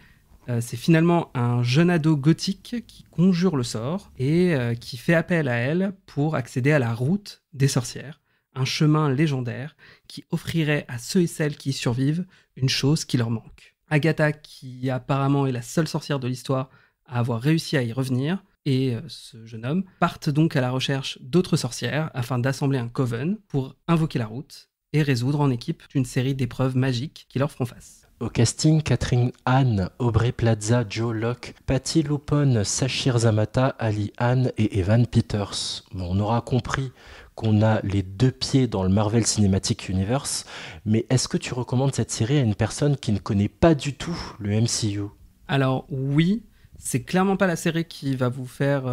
C'est finalement un jeune ado gothique qui conjure le sort et qui fait appel à elle pour accéder à la route des sorcières, un chemin légendaire qui offrirait à ceux et celles qui y survivent une chose qui leur manque. Agatha, qui apparemment est la seule sorcière de l'histoire à avoir réussi à y revenir, et ce jeune homme partent donc à la recherche d'autres sorcières afin d'assembler un coven pour invoquer la route et résoudre en équipe une série d'épreuves magiques qui leur feront face. Au casting, Catherine Hahn, Aubrey Plaza, Joe Locke, Patti LuPone, Sachir Zamata, Ali Hahn et Evan Peters. Bon, on aura compris qu'on a les deux pieds dans le Marvel Cinematic Universe, mais est-ce que tu recommandes cette série à une personne qui ne connaît pas du tout le MCU ? Alors oui, c'est clairement pas la série qui va vous faire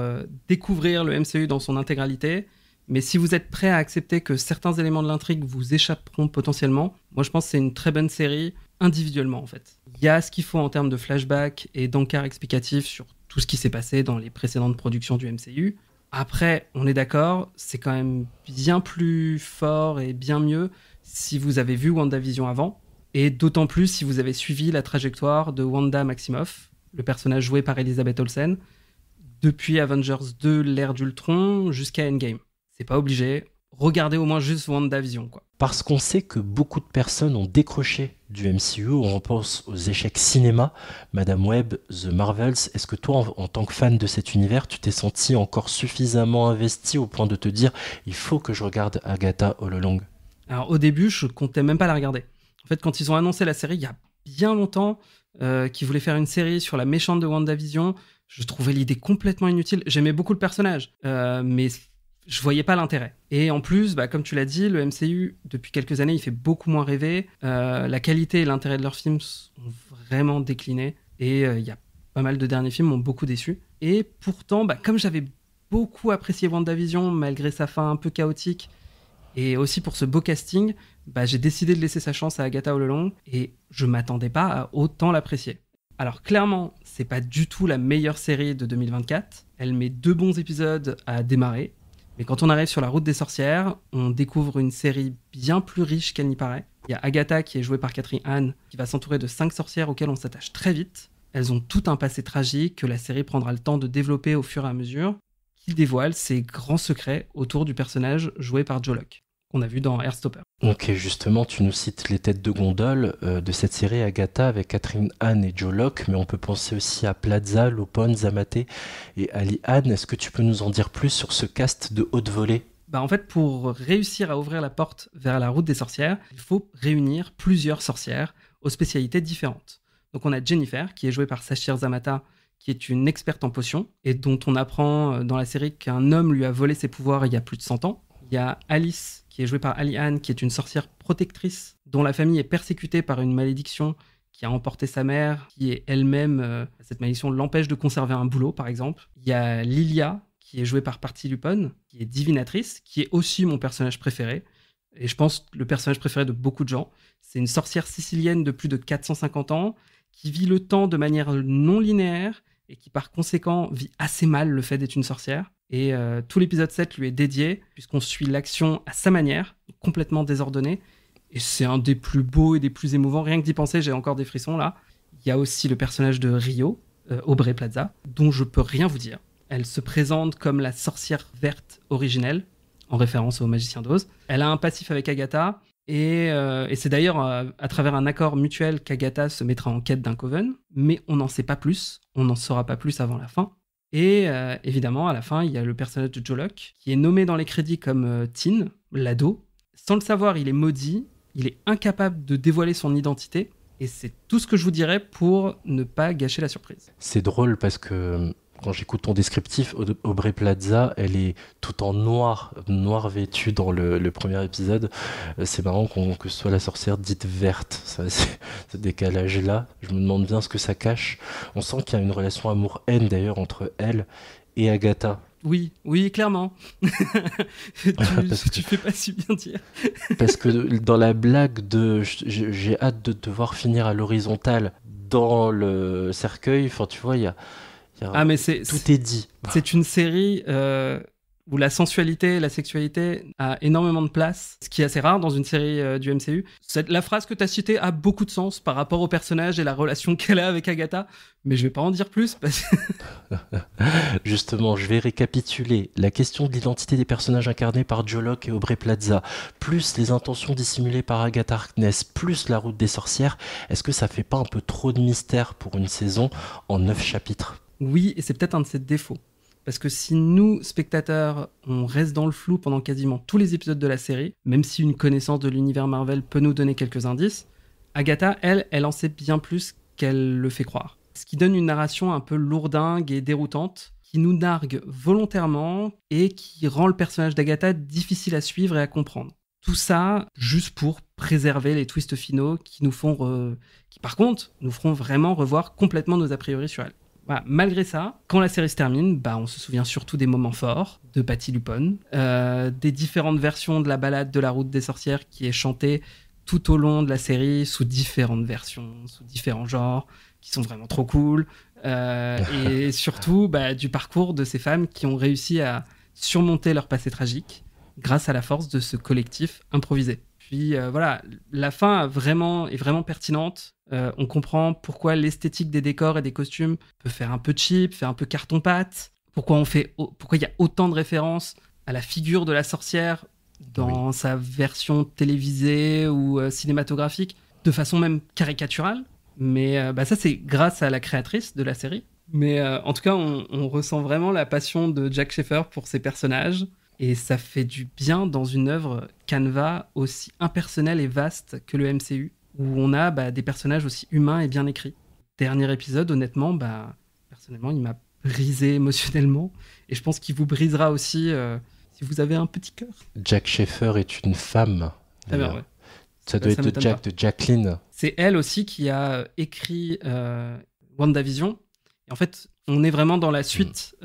découvrir le MCU dans son intégralité, mais si vous êtes prêt à accepter que certains éléments de l'intrigue vous échapperont potentiellement, moi je pense que c'est une très bonne série individuellement en fait. Il y a ce qu'il faut en termes de flashback et d'encart explicatif sur tout ce qui s'est passé dans les précédentes productions du MCU. Après, on est d'accord, c'est quand même bien plus fort et bien mieux si vous avez vu WandaVision avant, et d'autant plus si vous avez suivi la trajectoire de Wanda Maximoff, le personnage joué par Elizabeth Olsen, depuis Avengers 2, l'ère d'Ultron, jusqu'à Endgame. C'est pas obligé, regardez au moins juste WandaVision, quoi. Parce qu'on sait que beaucoup de personnes ont décroché du MCU, on pense aux échecs cinéma, Madame Web, The Marvels. Est-ce que toi, en tant que fan de cet univers, tu t'es senti encore suffisamment investi au point de te dire « il faut que je regarde Agatha All Along ». Alors au début, je comptais même pas la regarder. En fait, quand ils ont annoncé la série, il y a bien longtemps, qu'ils voulaient faire une série sur la méchante de WandaVision, je trouvais l'idée complètement inutile. J'aimais beaucoup le personnage, mais je voyais pas l'intérêt. Et en plus, comme tu l'as dit, le MCU, depuis quelques années, il fait beaucoup moins rêver. La qualité et l'intérêt de leurs films ont vraiment décliné. Et il y a pas mal de derniers films m'ont beaucoup déçu. Et pourtant, comme j'avais beaucoup apprécié WandaVision, malgré sa fin un peu chaotique, et aussi pour ce beau casting, j'ai décidé de laisser sa chance à Agatha All Along, et je m'attendais pas à autant l'apprécier. Alors clairement, c'est pas du tout la meilleure série de 2024. Elle met 2 bons épisodes à démarrer. Mais quand on arrive sur la route des sorcières, on découvre une série bien plus riche qu'elle n'y paraît. Il y a Agatha, qui est jouée par Catherine Hahn, qui va s'entourer de 5 sorcières auxquelles on s'attache très vite. Elles ont tout un passé tragique que la série prendra le temps de développer au fur et à mesure, qui dévoile ses grands secrets autour du personnage joué par Joe Locke, qu'on a vu dans Heartstopper. Ok, justement, tu nous cites les têtes de gondole de cette série Agatha avec Catherine Hahn et Joe Locke, mais on peut penser aussi à Plaza, Lupone, Zamate et Ali Hahn. Est-ce que tu peux nous en dire plus sur ce cast de haute volée ? En fait, pour réussir à ouvrir la porte vers la route des sorcières, il faut réunir plusieurs sorcières aux spécialités différentes. Donc on a Jennifer, qui est jouée par Sachir Zamata, qui est une experte en potions, et dont on apprend dans la série qu'un homme lui a volé ses pouvoirs il y a plus de 100 ans. Il y a Alice, qui est jouée par Ali Hahn, qui est une sorcière protectrice, dont la famille est persécutée par une malédiction qui a emporté sa mère, qui est elle-même, cette malédiction l'empêche de conserver un boulot, par exemple. Il y a Lilia, qui est jouée par Patti LuPone, qui est divinatrice, qui est aussi mon personnage préféré, et je pense le personnage préféré de beaucoup de gens. C'est une sorcière sicilienne de plus de 450 ans, qui vit le temps de manière non linéaire, et qui par conséquent vit assez mal le fait d'être une sorcière. Et tout l'épisode 7 lui est dédié, puisqu'on suit l'action à sa manière, complètement désordonnée. Et c'est un des plus beaux et des plus émouvants. Rien que d'y penser, j'ai encore des frissons là. Il y a aussi le personnage de Rio, Aubrey Plaza, dont je peux rien vous dire. Elle se présente comme la sorcière verte originelle, en référence au magicien d'Oz. Elle a un passif avec Agatha, et c'est d'ailleurs à travers un accord mutuel qu'Agatha se mettra en quête d'un coven, mais on n'en sait pas plus, on n'en saura pas plus avant la fin. Et évidemment, à la fin, il y a le personnage de Joe Locke, qui est nommé dans les crédits comme Teen, l'ado. Sans le savoir, il est maudit, il est incapable de dévoiler son identité, et c'est tout ce que je vous dirais pour ne pas gâcher la surprise. C'est drôle parce que quand j'écoute ton descriptif, Aubrey Plaza, elle est tout en noir vêtue dans le premier épisode. C'est marrant que ce soit la sorcière dite verte. Ce décalage-là, je me demande bien ce que ça cache. On sent qu'il y a une relation amour-haine d'ailleurs entre elle et Agatha. Oui, clairement. tu fais pas si bien dire. Parce que dans la blague de j'ai hâte de te voir finir à l'horizontale dans le cercueil, enfin tu vois, il y a mais tout est dit. C'est une série où la sensualité, la sexualité a énormément de place, ce qui est assez rare dans une série du MCU. La phrase que tu as citée a beaucoup de sens par rapport au personnage et la relation qu'elle a avec Agatha, mais je vais pas en dire plus parce que... Justement, je vais récapituler. La question de l'identité des personnages incarnés par Joe Locke et Aubrey Plaza, plus les intentions dissimulées par Agatha Harkness, plus la route des sorcières, est-ce que ça fait pas un peu trop de mystère pour une saison en 9 chapitres ? Oui, et c'est peut-être un de ses défauts. Parce que si nous, spectateurs, on reste dans le flou pendant quasiment tous les épisodes de la série, même si une connaissance de l'univers Marvel peut nous donner quelques indices, Agatha, elle en sait bien plus qu'elle le fait croire. Ce qui donne une narration un peu lourdingue et déroutante, qui nous nargue volontairement et qui rend le personnage d'Agatha difficile à suivre et à comprendre. Tout ça juste pour préserver les twists finaux qui nous font, qui par contre nous feront vraiment revoir complètement nos a priori sur elle. Voilà, malgré ça, quand la série se termine, on se souvient surtout des moments forts de Patti LuPone, des différentes versions de la ballade de la route des sorcières qui est chantée tout au long de la série sous différentes versions, sous différents genres, qui sont vraiment trop cool, et surtout du parcours de ces femmes qui ont réussi à surmonter leur passé tragique grâce à la force de ce collectif improvisé. Puis voilà, la fin est vraiment pertinente. On comprend pourquoi l'esthétique des décors et des costumes peut faire un peu cheap, faire un peu carton-pâte. Pourquoi il y a autant de références à la figure de la sorcière dans sa version télévisée ou cinématographique, de façon même caricaturale. Mais ça, c'est grâce à la créatrice de la série. Mais en tout cas, on ressent vraiment la passion de Jac Schaeffer pour ses personnages. Et ça fait du bien dans une œuvre canevas aussi impersonnelle et vaste que le MCU, où on a des personnages aussi humains et bien écrits. Dernier épisode, honnêtement, personnellement, il m'a brisé émotionnellement. Et je pense qu'il vous brisera aussi si vous avez un petit cœur. Jac Schaeffer est une femme. Ah ben ouais. Ça doit être de Jacqueline. C'est elle aussi qui a écrit WandaVision. Et en fait, on est vraiment dans la suite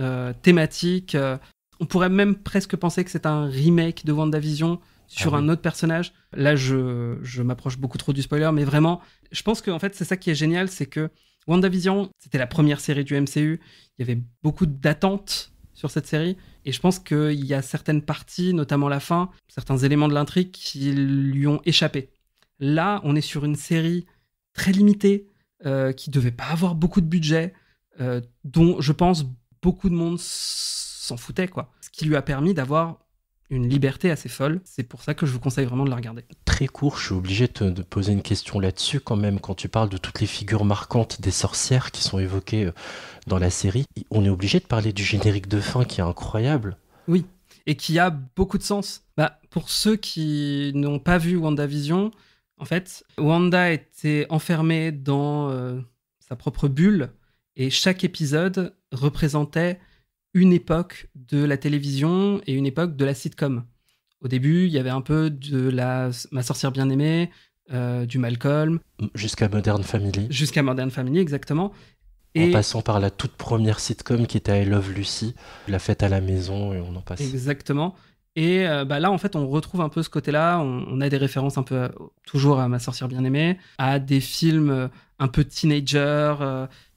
thématique. On pourrait même presque penser que c'est un remake de WandaVision sur un autre personnage. Là, je m'approche beaucoup trop du spoiler, mais vraiment, je pense que en fait, c'est ça qui est génial, c'est que WandaVision, c'était la première série du MCU. Il y avait beaucoup d'attentes sur cette série, et je pense qu'il y a certaines parties, notamment la fin, certains éléments de l'intrigue qui lui ont échappé. Là, on est sur une série très limitée, qui devait pas avoir beaucoup de budget, dont je pense beaucoup de monde s'en foutait, quoi. Ce qui lui a permis d'avoir une liberté assez folle. C'est pour ça que je vous conseille vraiment de la regarder. Très court, je suis obligé de poser une question là-dessus quand même. Quand tu parles de toutes les figures marquantes des sorcières qui sont évoquées dans la série, on est obligé de parler du générique de fin qui est incroyable. Oui, et qui a beaucoup de sens. Pour ceux qui n'ont pas vu WandaVision, en fait, Wanda était enfermée dans sa propre bulle, et chaque épisode représentait une époque de la télévision et une époque de la sitcom. Au début, il y avait un peu de Ma sorcière bien-aimée, du Malcolm. Jusqu'à Modern Family. Jusqu'à Modern Family, exactement. En passant par la toute première sitcom qui était I Love Lucy, la fête à la maison, et on en passe. Exactement. Et là, en fait, on retrouve un peu ce côté-là. On a des références un peu, toujours à Ma sorcière bien-aimée, à des films un peu teenager,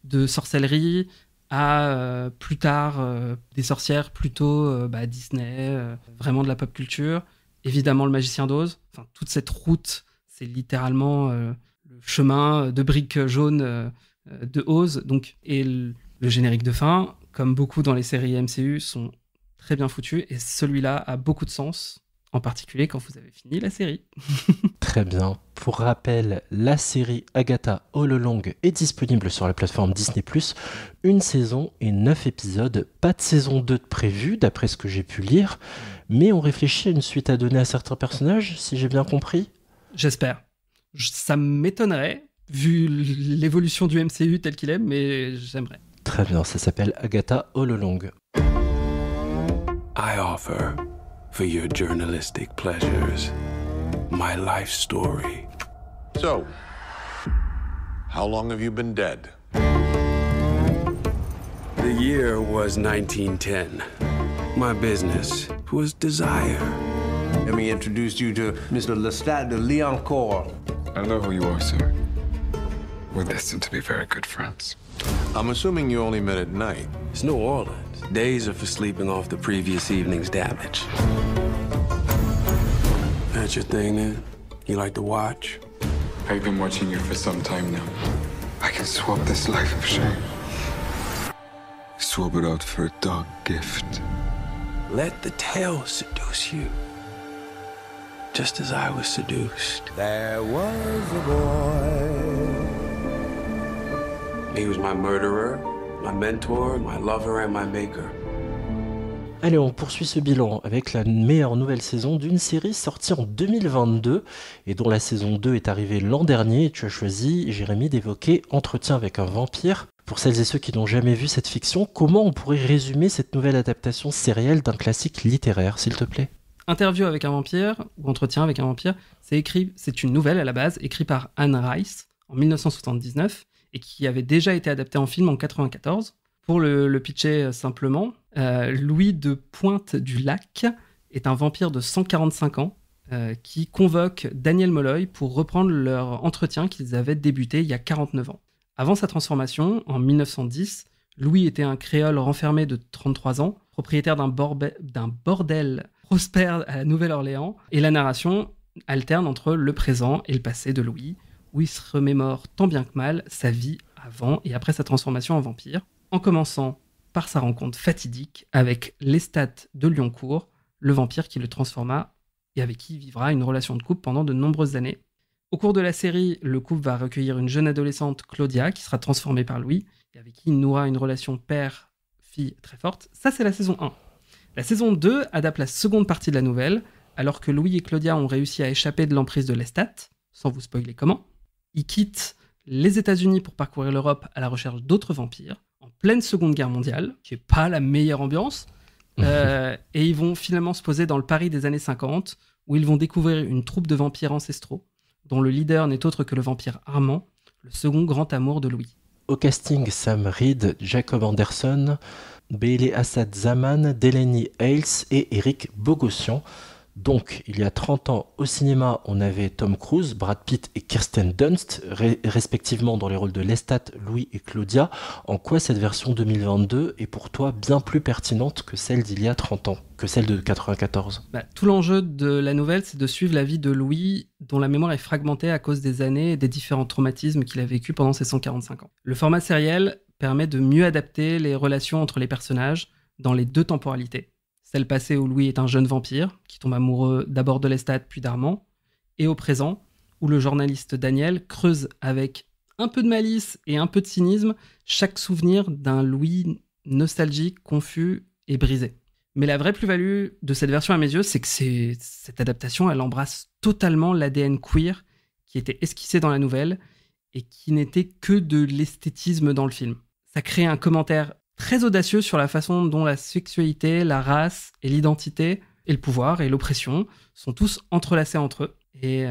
de sorcellerie, à plus tard des sorcières plutôt Disney, vraiment de la pop culture. Évidemment, Le Magicien d'Oz. Enfin, toute cette route, c'est littéralement le chemin de briques jaunes de Oz. Donc, et le générique de fin, comme beaucoup dans les séries MCU, sont très bien foutus. Et celui-là a beaucoup de sens, en particulier quand vous avez fini la série. Très bien. Pour rappel, la série Agatha All Along est disponible sur la plateforme Disney+. Une saison et 9 épisodes. Pas de saison 2 de prévu, d'après ce que j'ai pu lire. Mais on réfléchit à une suite à donner à certains personnages, si j'ai bien compris. J'espère. Ça m'étonnerait, vu l'évolution du MCU tel qu'il est, mais j'aimerais. Très bien, ça s'appelle Agatha All Along. I offer, for your journalistic pleasures, my life story. So, how long have you been dead? The year was 1910. My business was desire. Let me introduce you to Mr. Lestat de Liancourt. I know who you are, sir. We're destined to be very good friends. I'm assuming you only met at night. It's New Orleans. Days are for sleeping off the previous evening's damage. That's your thing, then? You like to watch? I've been watching you for some time now. I can swap this life of shame. Swap it out for a dog gift. Let the tale seduce you. Just as I was seduced. There was a boy. He was my murderer, my mentor, my lover, and my maker. Allez, on poursuit ce bilan avec la meilleure nouvelle saison d'une série sortie en 2022 et dont la saison 2 est arrivée l'an dernier. Et tu as choisi, Jérémy, d'évoquer Entretien avec un vampire. Pour celles et ceux qui n'ont jamais vu cette fiction, comment on pourrait résumer cette nouvelle adaptation sérielle d'un classique littéraire, s'il te plaît ? Interview avec un vampire, ou Entretien avec un vampire, c'est une nouvelle à la base, écrite par Anne Rice en 1979 et qui avait déjà été adaptée en film en 1994. Pour le pitcher simplement, Louis de Pointe-du-Lac est un vampire de 145 ans qui convoque Daniel Molloy pour reprendre leur entretien qu'ils avaient débuté il y a 49 ans. Avant sa transformation, en 1910, Louis était un créole renfermé de 33 ans, propriétaire d'un bordel prospère à la Nouvelle-Orléans, et la narration alterne entre le présent et le passé de Louis, où il se remémore tant bien que mal sa vie avant et après sa transformation en vampire, en commençant par sa rencontre fatidique avec Lestat de Lyoncourt, le vampire qui le transforma et avec qui il vivra une relation de couple pendant de nombreuses années. Au cours de la série, le couple va recueillir une jeune adolescente, Claudia, qui sera transformée par Louis, et avec qui il nouera une relation père-fille très forte. Ça, c'est la saison 1. La saison 2 adapte la seconde partie de la nouvelle, alors que Louis et Claudia ont réussi à échapper de l'emprise de Lestat, sans vous spoiler comment. Ils quittent les États-Unis pour parcourir l'Europe à la recherche d'autres vampires, en pleine Seconde Guerre mondiale, qui n'est pas la meilleure ambiance, et ils vont finalement se poser dans le Paris des années 50, où ils vont découvrir une troupe de vampires ancestraux, dont le leader n'est autre que le vampire Armand, le second grand amour de Louis. Au casting, Sam Reed, Jacob Anderson, Bailey Assad Zaman, Delaney Hales et Eric Bogossian. Donc, il y a 30 ans, au cinéma, on avait Tom Cruise, Brad Pitt et Kirsten Dunst, respectivement dans les rôles de Lestat, Louis et Claudia. En quoi cette version 2022 est pour toi bien plus pertinente que celle d'il y a 30 ans, que celle de 94 ? Tout l'enjeu de la nouvelle, c'est de suivre la vie de Louis, dont la mémoire est fragmentée à cause des années et des différents traumatismes qu'il a vécus pendant ses 145 ans. Le format sériel permet de mieux adapter les relations entre les personnages dans les deux temporalités. Celle passée où Louis est un jeune vampire, qui tombe amoureux d'abord de Lestat puis d'Armand, et au présent, où le journaliste Daniel creuse avec un peu de malice et un peu de cynisme chaque souvenir d'un Louis nostalgique, confus et brisé. Mais la vraie plus-value de cette version à mes yeux, c'est que cette adaptation, elle embrasse totalement l'ADN queer qui était esquissé dans la nouvelle et qui n'était que de l'esthétisme dans le film. Ça crée un commentaire très audacieux sur la façon dont la sexualité, la race et l'identité et le pouvoir et l'oppression sont tous entrelacés entre eux. Et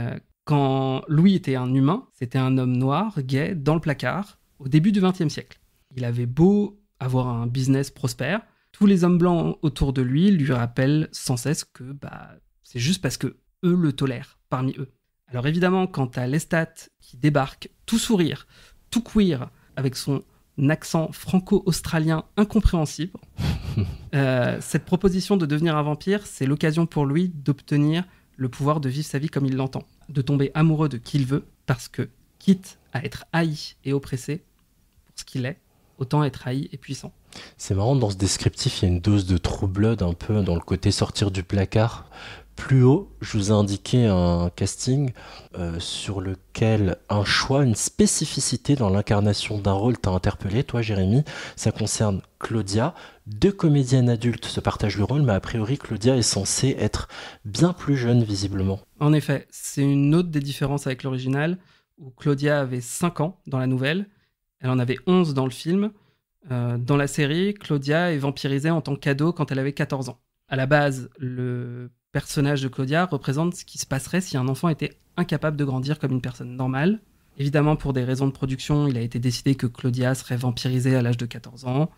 quand Louis était un humain, c'était un homme noir, gay, dans le placard, au début du XXe siècle. Il avait beau avoir un business prospère, tous les hommes blancs autour de lui rappellent sans cesse que c'est juste parce que eux le tolèrent parmi eux. Alors évidemment, quand t'as Lestat qui débarque, tout sourire, tout queer, avec son accent franco-australien incompréhensible, cette proposition de devenir un vampire, c'est l'occasion pour lui d'obtenir le pouvoir de vivre sa vie comme il l'entend, de tomber amoureux de qui il veut, parce que, quitte à être haï et oppressé pour ce qu'il est, autant être haï et puissant. C'est marrant, dans ce descriptif, il y a une dose de True Blood un peu dans le côté sortir du placard. Plus haut, je vous ai indiqué un casting sur lequel un choix, une spécificité dans l'incarnation d'un rôle t'a interpellé, toi Jérémy. Ça concerne Claudia. 2 comédiennes adultes se partagent le rôle, mais a priori Claudia est censée être bien plus jeune visiblement. En effet, c'est une autre des différences avec l'original, où Claudia avait 5 ans dans la nouvelle, elle en avait 11 dans le film. Dans la série, Claudia est vampirisée en tant qu'ado quand elle avait 14 ans. À la base, le personnage de Claudia représente ce qui se passerait si un enfant était incapable de grandir comme une personne normale. Évidemment, pour des raisons de production, il a été décidé que Claudia serait vampirisée à l'âge de 14 ans.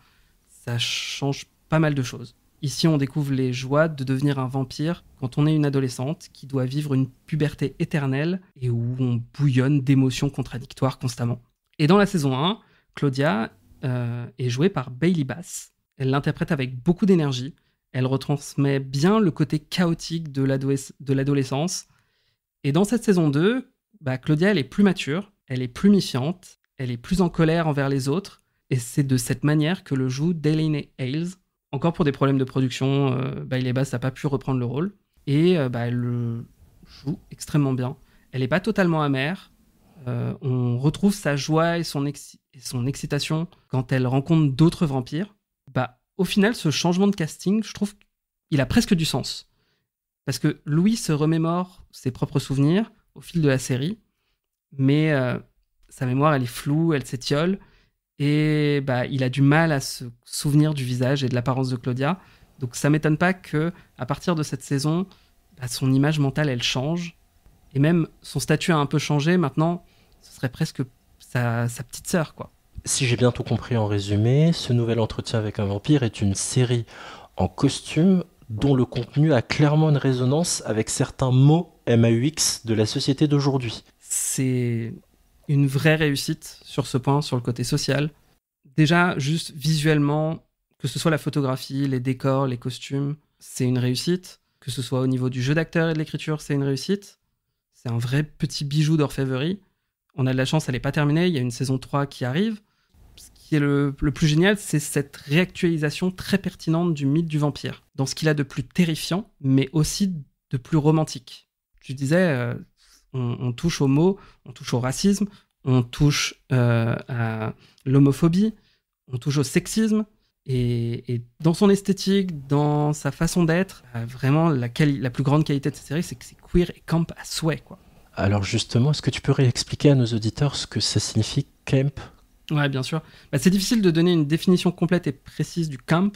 Ça change pas mal de choses. Ici, on découvre les joies de devenir un vampire quand on est une adolescente qui doit vivre une puberté éternelle et où on bouillonne d'émotions contradictoires constamment. Et dans la saison 1, Claudia est jouée par Bailey Bass, Elle l'interprète avec beaucoup d'énergie. Elle retransmet bien le côté chaotique de l'adolescence. Et dans cette saison 2, Claudia, elle est plus mature, elle est plus méfiante, elle est plus en colère envers les autres. Et c'est de cette manière que le joue Delaney Hales. Encore pour des problèmes de production, Bailey Bass n'a pas pu reprendre le rôle. Et elle le joue extrêmement bien. Elle n'est pas totalement amère. On retrouve sa joie et son excitation quand elle rencontre d'autres vampires. Au final, ce changement de casting, je trouve qu'il a presque du sens. Parce que Louis se remémore ses propres souvenirs au fil de la série, mais sa mémoire, elle est floue, elle s'étiole, et il a du mal à se souvenir du visage et de l'apparence de Claudia. Donc ça m'étonne pas qu'à partir de cette saison, son image mentale, elle change, et même son statut a un peu changé. Maintenant, ce serait presque sa petite sœur, quoi. Si j'ai bien tout compris en résumé, ce nouvel entretien avec un vampire est une série en costume dont le contenu a clairement une résonance avec certains mots MAUX de la société d'aujourd'hui. C'est une vraie réussite sur ce point, sur le côté social. Déjà, juste visuellement, que ce soit la photographie, les décors, les costumes, c'est une réussite. Que ce soit au niveau du jeu d'acteur et de l'écriture, c'est une réussite. C'est un vrai petit bijou d'orfèvrerie. On a de la chance, elle n'est pas terminée, il y a une saison 3 qui arrive. Ce qui est le plus génial, c'est cette réactualisation très pertinente du mythe du vampire, dans ce qu'il a de plus terrifiant, mais aussi de plus romantique. Je disais, on touche aux mots, on touche au racisme, on touche à l'homophobie, on touche au sexisme, et dans son esthétique, dans sa façon d'être, vraiment la plus grande qualité de cette série, c'est que c'est queer et camp à souhait, quoi. Alors justement, est-ce que tu peux réexpliquer à nos auditeurs ce que ça signifie, camp ? Ouais, bien sûr. C'est difficile de donner une définition complète et précise du camp,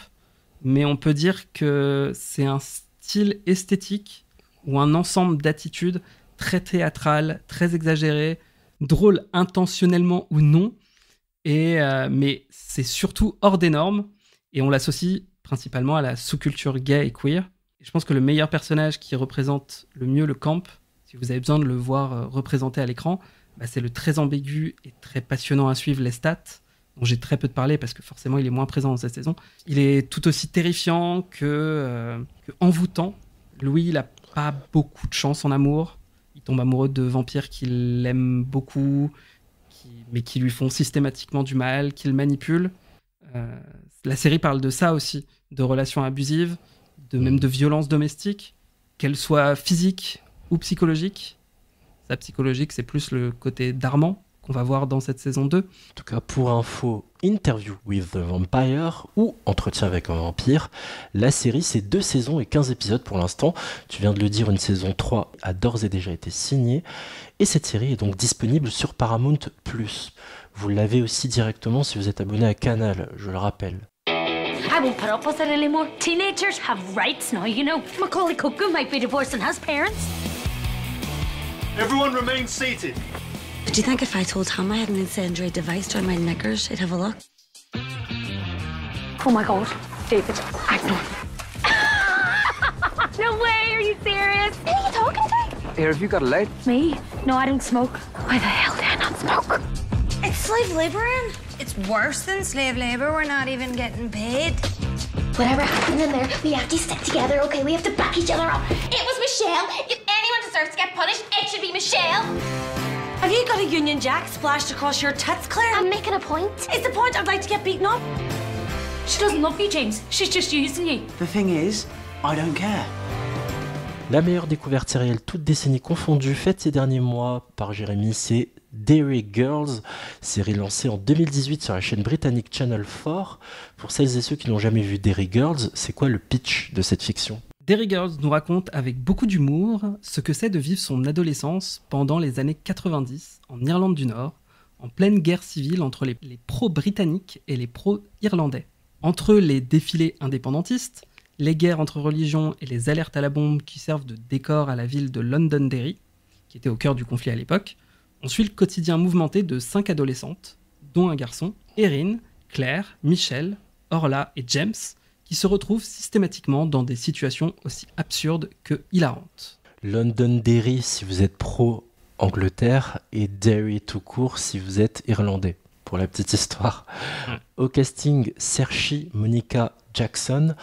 mais on peut dire que c'est un style esthétique ou un ensemble d'attitudes très théâtrales, très exagérées, drôles intentionnellement ou non, mais c'est surtout hors des normes, et on l'associe principalement à la sous-culture gay et queer. Et je pense que le meilleur personnage qui représente le mieux le camp, si vous avez besoin de le voir représenté à l'écran, c'est le très ambigu et très passionnant à suivre Lestat, dont j'ai très peu de parler parce que forcément il est moins présent dans cette saison. Il est tout aussi terrifiant que envoûtant. Louis, il n'a pas beaucoup de chance en amour. Il tombe amoureux de vampires qu'il aime beaucoup, mais qui lui font systématiquement du mal, qu'il manipule. La série parle de ça aussi, de relations abusives, même de violences domestiques, qu'elles soient physiques ou psychologiques. La psychologique, c'est plus le côté d'Armand qu'on va voir dans cette saison 2. En tout cas, pour info, Interview with the Vampire ou Entretien avec un vampire, la série, c'est 2 saisons et 15 épisodes pour l'instant. Tu viens de le dire, une saison 3 a d'ores et déjà été signée. Et cette série est donc disponible sur Paramount+. Vous l'avez aussi directement si vous êtes abonné à Canal, je le rappelle. I won't put up with it anymore. Teenagers have rights now, you know. Macaulay Culkin might be divorced and has parents. Everyone remain seated. Do you think if I told Tom I had an incendiary device down my knickers, he'd have a look? Oh my God, David, Agnew. No way, are you serious? Who are you talking to? Here, have you got a light? Me? No, I don't smoke. Why the hell do I not smoke? It's slave labouring. It's worse than slave labour. We're not even getting paid. Whatever happened in there, we have to stick together, okay? We have to back each other up. It was Michelle. If anyone deserves to get punished, it should be Michelle. Have you got a Union Jack splashed across your tits, Claire? I'm making a point. Is the point I'd like to get beaten up? She doesn't love you, James. She's just using you. The thing is, I don't care. La meilleure découverte sérielle, toute décennie confondue, faite ces derniers mois par Jérémy, c'est Derry Girls, série lancée en 2018 sur la chaîne britannique Channel 4. Pour celles et ceux qui n'ont jamais vu Derry Girls, c'est quoi le pitch de cette fiction ? Derry Girls nous raconte avec beaucoup d'humour ce que c'est de vivre son adolescence pendant les années 90 en Irlande du Nord, en pleine guerre civile entre les pro-britanniques et les pro-irlandais. Entre les défilés indépendantistes, les guerres entre religions et les alertes à la bombe qui servent de décor à la ville de Londonderry, qui était au cœur du conflit à l'époque, on suit le quotidien mouvementé de 5 adolescentes, dont un garçon, Erin, Claire, Michelle, Orla et James, qui se retrouvent systématiquement dans des situations aussi absurdes que hilarantes. Londonderry si vous êtes pro-Angleterre et Derry tout court si vous êtes irlandais. pour la petite histoire. Au casting, Saoirse Monica Jackson,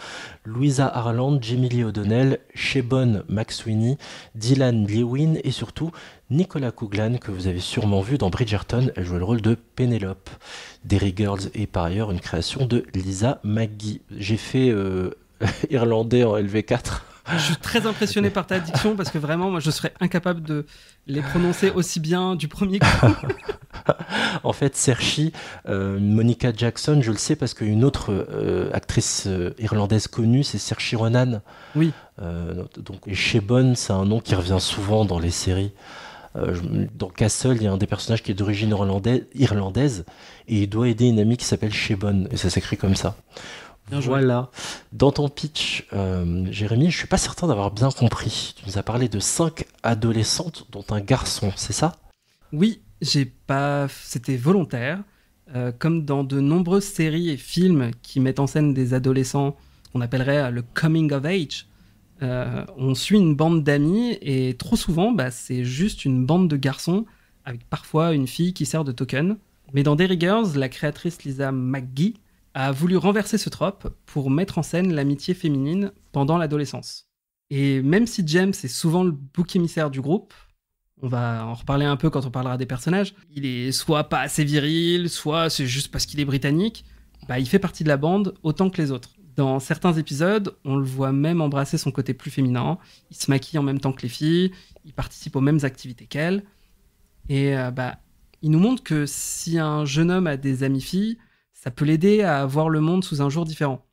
Louisa Arland, Jamie Lee O'Donnell, Shebon McSweeney, Dylan Lewin et surtout Nicola Coughlan, que vous avez sûrement vu dans Bridgerton. Elle jouait le rôle de Penelope. Derry Girls est par ailleurs une création de Lisa McGee. J'ai fait irlandais en LV4. Je suis très impressionné par ta diction parce que vraiment, moi, je serais incapable de les prononcer aussi bien du premier coup. En fait, Saoirse Monica Jackson, je le sais parce qu'une autre actrice irlandaise connue, c'est Saoirse Ronan. Oui. Et Shebon, c'est un nom qui revient souvent dans les séries. Dans Castle, il y a un des personnages qui est d'origine irlandaise et il doit aider une amie qui s'appelle Shebon, et ça s'écrit comme ça. Voilà. Dans ton pitch, Jérémy, je suis pas certain d'avoir bien compris. Tu nous as parlé de 5 adolescentes, dont un garçon, c'est ça ? Oui, c'était volontaire. Comme dans de nombreuses séries et films qui mettent en scène des adolescents, qu'on appellerait le coming of age, on suit une bande d'amis et trop souvent, c'est juste une bande de garçons avec parfois une fille qui sert de token. Mais dans Derry Girls, la créatrice Lisa McGee a voulu renverser ce trope pour mettre en scène l'amitié féminine pendant l'adolescence. Et même si James est souvent le bouc émissaire du groupe, on va en reparler un peu quand on parlera des personnages, il est soit pas assez viril, soit c'est juste parce qu'il est britannique, il fait partie de la bande autant que les autres. Dans certains épisodes, on le voit même embrasser son côté plus féminin, il se maquille en même temps que les filles, il participe aux mêmes activités qu'elles, et il nous montre que si un jeune homme a des amies filles, ça peut l'aider à voir le monde sous un jour différent,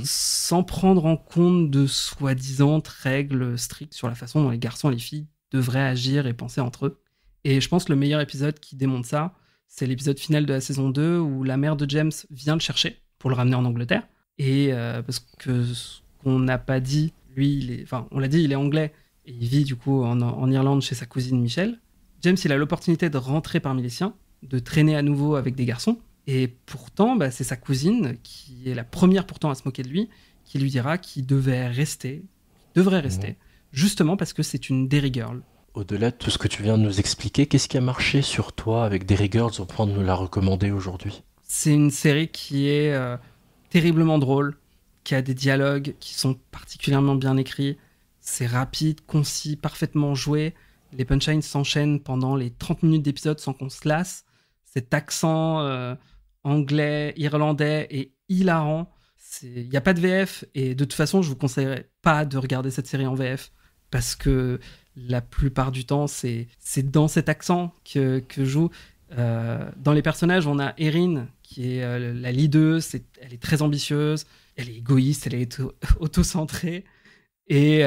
sans prendre en compte de soi-disant règles strictes sur la façon dont les garçons et les filles devraient agir et penser entre eux. Et je pense que le meilleur épisode qui démontre ça, c'est l'épisode final de la saison 2 où la mère de James vient le chercher pour le ramener en Angleterre. Et parce que ce qu'on n'a pas dit, lui, on l'a dit, il est anglais et il vit du coup en Irlande chez sa cousine Michelle. James, il a l'opportunité de rentrer parmi les siens, de traîner à nouveau avec des garçons. Et pourtant, c'est sa cousine, qui est la première pourtant à se moquer de lui, qui lui dira qu'il devrait rester, justement parce que c'est une Derry Girl. Au-delà de tout ce que tu viens de nous expliquer, qu'est-ce qui a marché sur toi avec Derry Girls au point de nous la recommander aujourd'hui ? C'est une série qui est terriblement drôle, qui a des dialogues qui sont particulièrement bien écrits. C'est rapide, concis, parfaitement joué. Les punchlines s'enchaînent pendant les 30 minutes d'épisode sans qu'on se lasse. Cet accent anglais, irlandais est hilarant. Il n'y a pas de VF et de toute façon, je ne vous conseillerais pas de regarder cette série en VF parce que la plupart du temps, c'est dans cet accent que joue. Dans les personnages, on a Erin qui est la leader, elle est très ambitieuse, elle est égoïste, elle est auto-centrée et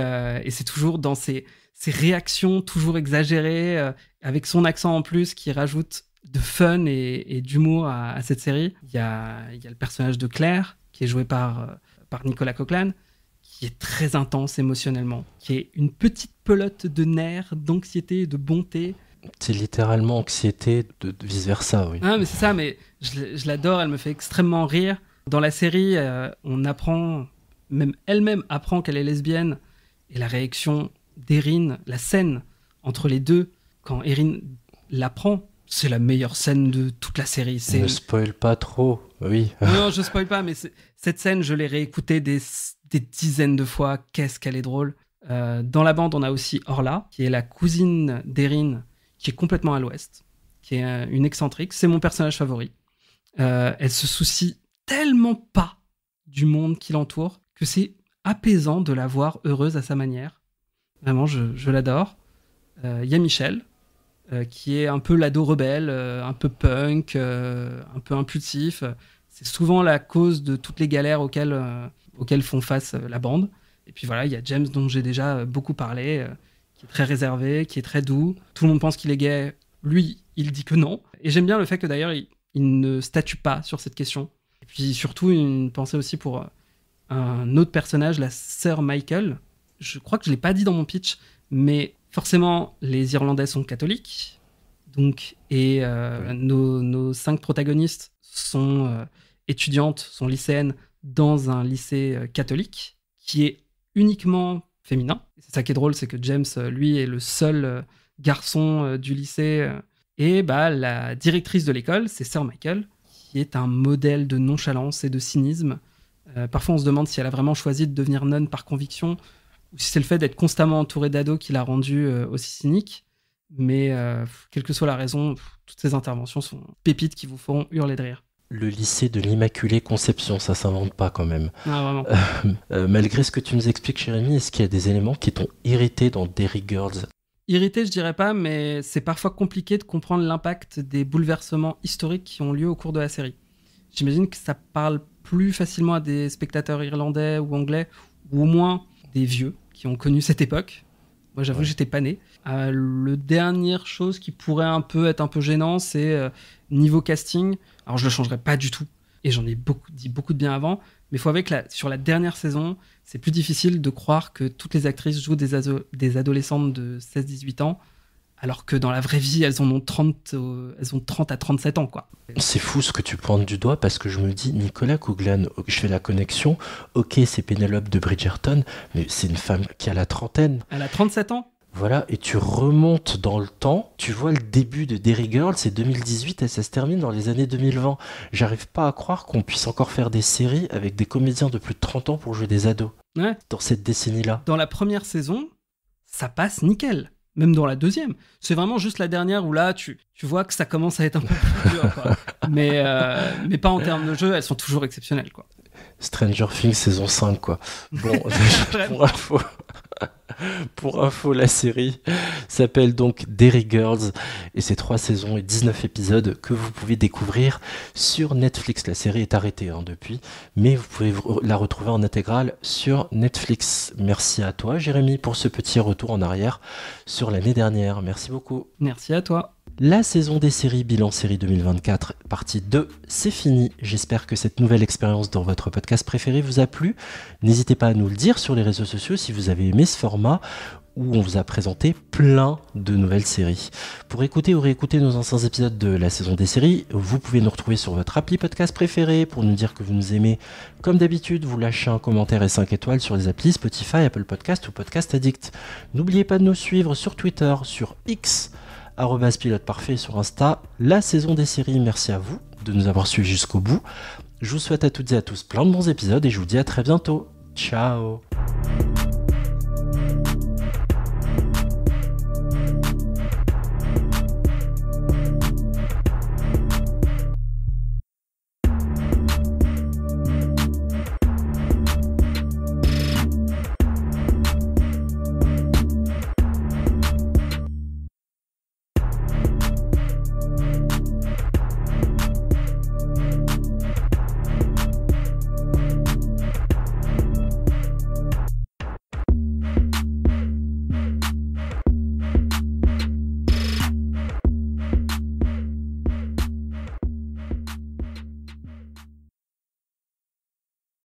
c'est toujours dans ses réactions toujours exagérées, avec son accent en plus qui rajoute de fun et d'humour à cette série. Il y a le personnage de Claire qui est joué par Nicola Coughlan, qui est très intense émotionnellement, qui est une petite pelote de nerfs, d'anxiété et de bonté. C'est littéralement anxiété de vice-versa, oui. Ah, mais c'est ça, mais je l'adore, elle me fait extrêmement rire. Dans la série, on apprend, même elle-même apprend qu'elle est lesbienne, et la réaction d'Erin, la scène entre les deux, quand Erin l'apprend, c'est la meilleure scène de toute la série. Ne spoil pas trop, oui. Non, je spoil pas, mais cette scène, je l'ai réécoutée des dizaines de fois. Qu'est-ce qu'elle est drôle. Dans la bande, on a aussi Orla, qui est la cousine d'Erin, qui est complètement à l'ouest, qui est une excentrique. C'est mon personnage favori. Elle se soucie tellement pas du monde qui l'entoure que c'est apaisant de la voir heureuse à sa manière. Vraiment, je l'adore. Il y a Michelle, qui est un peu l'ado rebelle, un peu punk, un peu impulsif. C'est souvent la cause de toutes les galères auxquelles font face la bande. Et puis voilà, il y a James, dont j'ai déjà beaucoup parlé, qui est très réservé, qui est très doux. Tout le monde pense qu'il est gay. Lui, il dit que non. Et j'aime bien le fait que d'ailleurs, il ne statue pas sur cette question. Et puis surtout, une pensée aussi pour un autre personnage, la sœur Michael. Je crois que je ne l'ai pas dit dans mon pitch, mais forcément, les Irlandais sont catholiques. Donc, et nos 5 protagonistes sont étudiantes, sont lycéennes dans un lycée catholique qui est uniquement féminin. C'est ça qui est drôle, c'est que James, lui, est le seul garçon du lycée Et la directrice de l'école, c'est Sir Michael, qui est un modèle de nonchalance et de cynisme. Parfois, on se demande si elle a vraiment choisi de devenir nonne par conviction, ou si c'est le fait d'être constamment entourée d'ados qui l'a rendue aussi cynique. Mais quelle que soit la raison, toutes ces interventions sont pépites qui vous feront hurler de rire. Le lycée de l'Immaculée Conception, ça s'invente pas quand même. Ah, vraiment. Malgré ce que tu nous expliques, Jérémy, est-ce qu'il y a des éléments qui t'ont irrité dans Derry Girls ? Irrité, je dirais pas, mais c'est parfois compliqué de comprendre l'impact des bouleversements historiques qui ont lieu au cours de la série. J'imagine que ça parle plus facilement à des spectateurs irlandais ou anglais, ou au moins des vieux qui ont connu cette époque. Moi, j'avoue, j'étais pas né. Le dernière chose qui pourrait être un peu gênant, c'est niveau casting. Alors, je le changerai pas du tout, et j'en ai dit beaucoup de bien avant, mais il faut avouer que sur la dernière saison, c'est plus difficile de croire que toutes les actrices jouent des adolescentes de 16-18 ans, alors que dans la vraie vie, elles ont 30 à 37 ans, quoi. C'est fou ce que tu pointes du doigt, parce que je me dis, Nicolas Coughlan, je fais la connexion, ok, c'est Pénélope de Bridgerton, mais c'est une femme qui a la trentaine. Elle a 37 ans. Voilà, et tu remontes dans le temps, tu vois le début de Derry Girls, c'est 2018 et ça se termine dans les années 2020. J'arrive pas à croire qu'on puisse encore faire des séries avec des comédiens de plus de 30 ans pour jouer des ados. Ouais. Dans cette décennie-là. Dans la première saison, ça passe nickel. Même dans la deuxième. C'est vraiment juste la dernière où là, tu vois que ça commence à être un peu plus dur, quoi. Mais pas en termes de jeu, elles sont toujours exceptionnelles, quoi. Stranger Things saison 5, quoi. Bon, pour info, la série s'appelle donc Derry Girls et c'est 3 saisons et 19 épisodes que vous pouvez découvrir sur Netflix. La série est arrêtée depuis, mais vous pouvez la retrouver en intégrale sur Netflix. Merci à toi, Jérémy, pour ce petit retour en arrière sur l'année dernière. Merci beaucoup. Merci à toi. La saison des séries Bilan Série 2024, partie 2, c'est fini. J'espère que cette nouvelle expérience dans votre podcast préféré vous a plu. N'hésitez pas à nous le dire sur les réseaux sociaux si vous avez aimé ce format où on vous a présenté plein de nouvelles séries. Pour écouter ou réécouter nos anciens épisodes de la saison des séries, vous pouvez nous retrouver sur votre appli podcast préféré pour nous dire que vous nous aimez. Comme d'habitude, vous lâchez un commentaire et 5 étoiles sur les applis Spotify, Apple Podcast ou Podcast Addict. N'oubliez pas de nous suivre sur Twitter, sur X, @pilote-parfait sur Insta, la saison des séries. Merci à vous de nous avoir suivis jusqu'au bout. Je vous souhaite à toutes et à tous plein de bons épisodes et je vous dis à très bientôt. Ciao.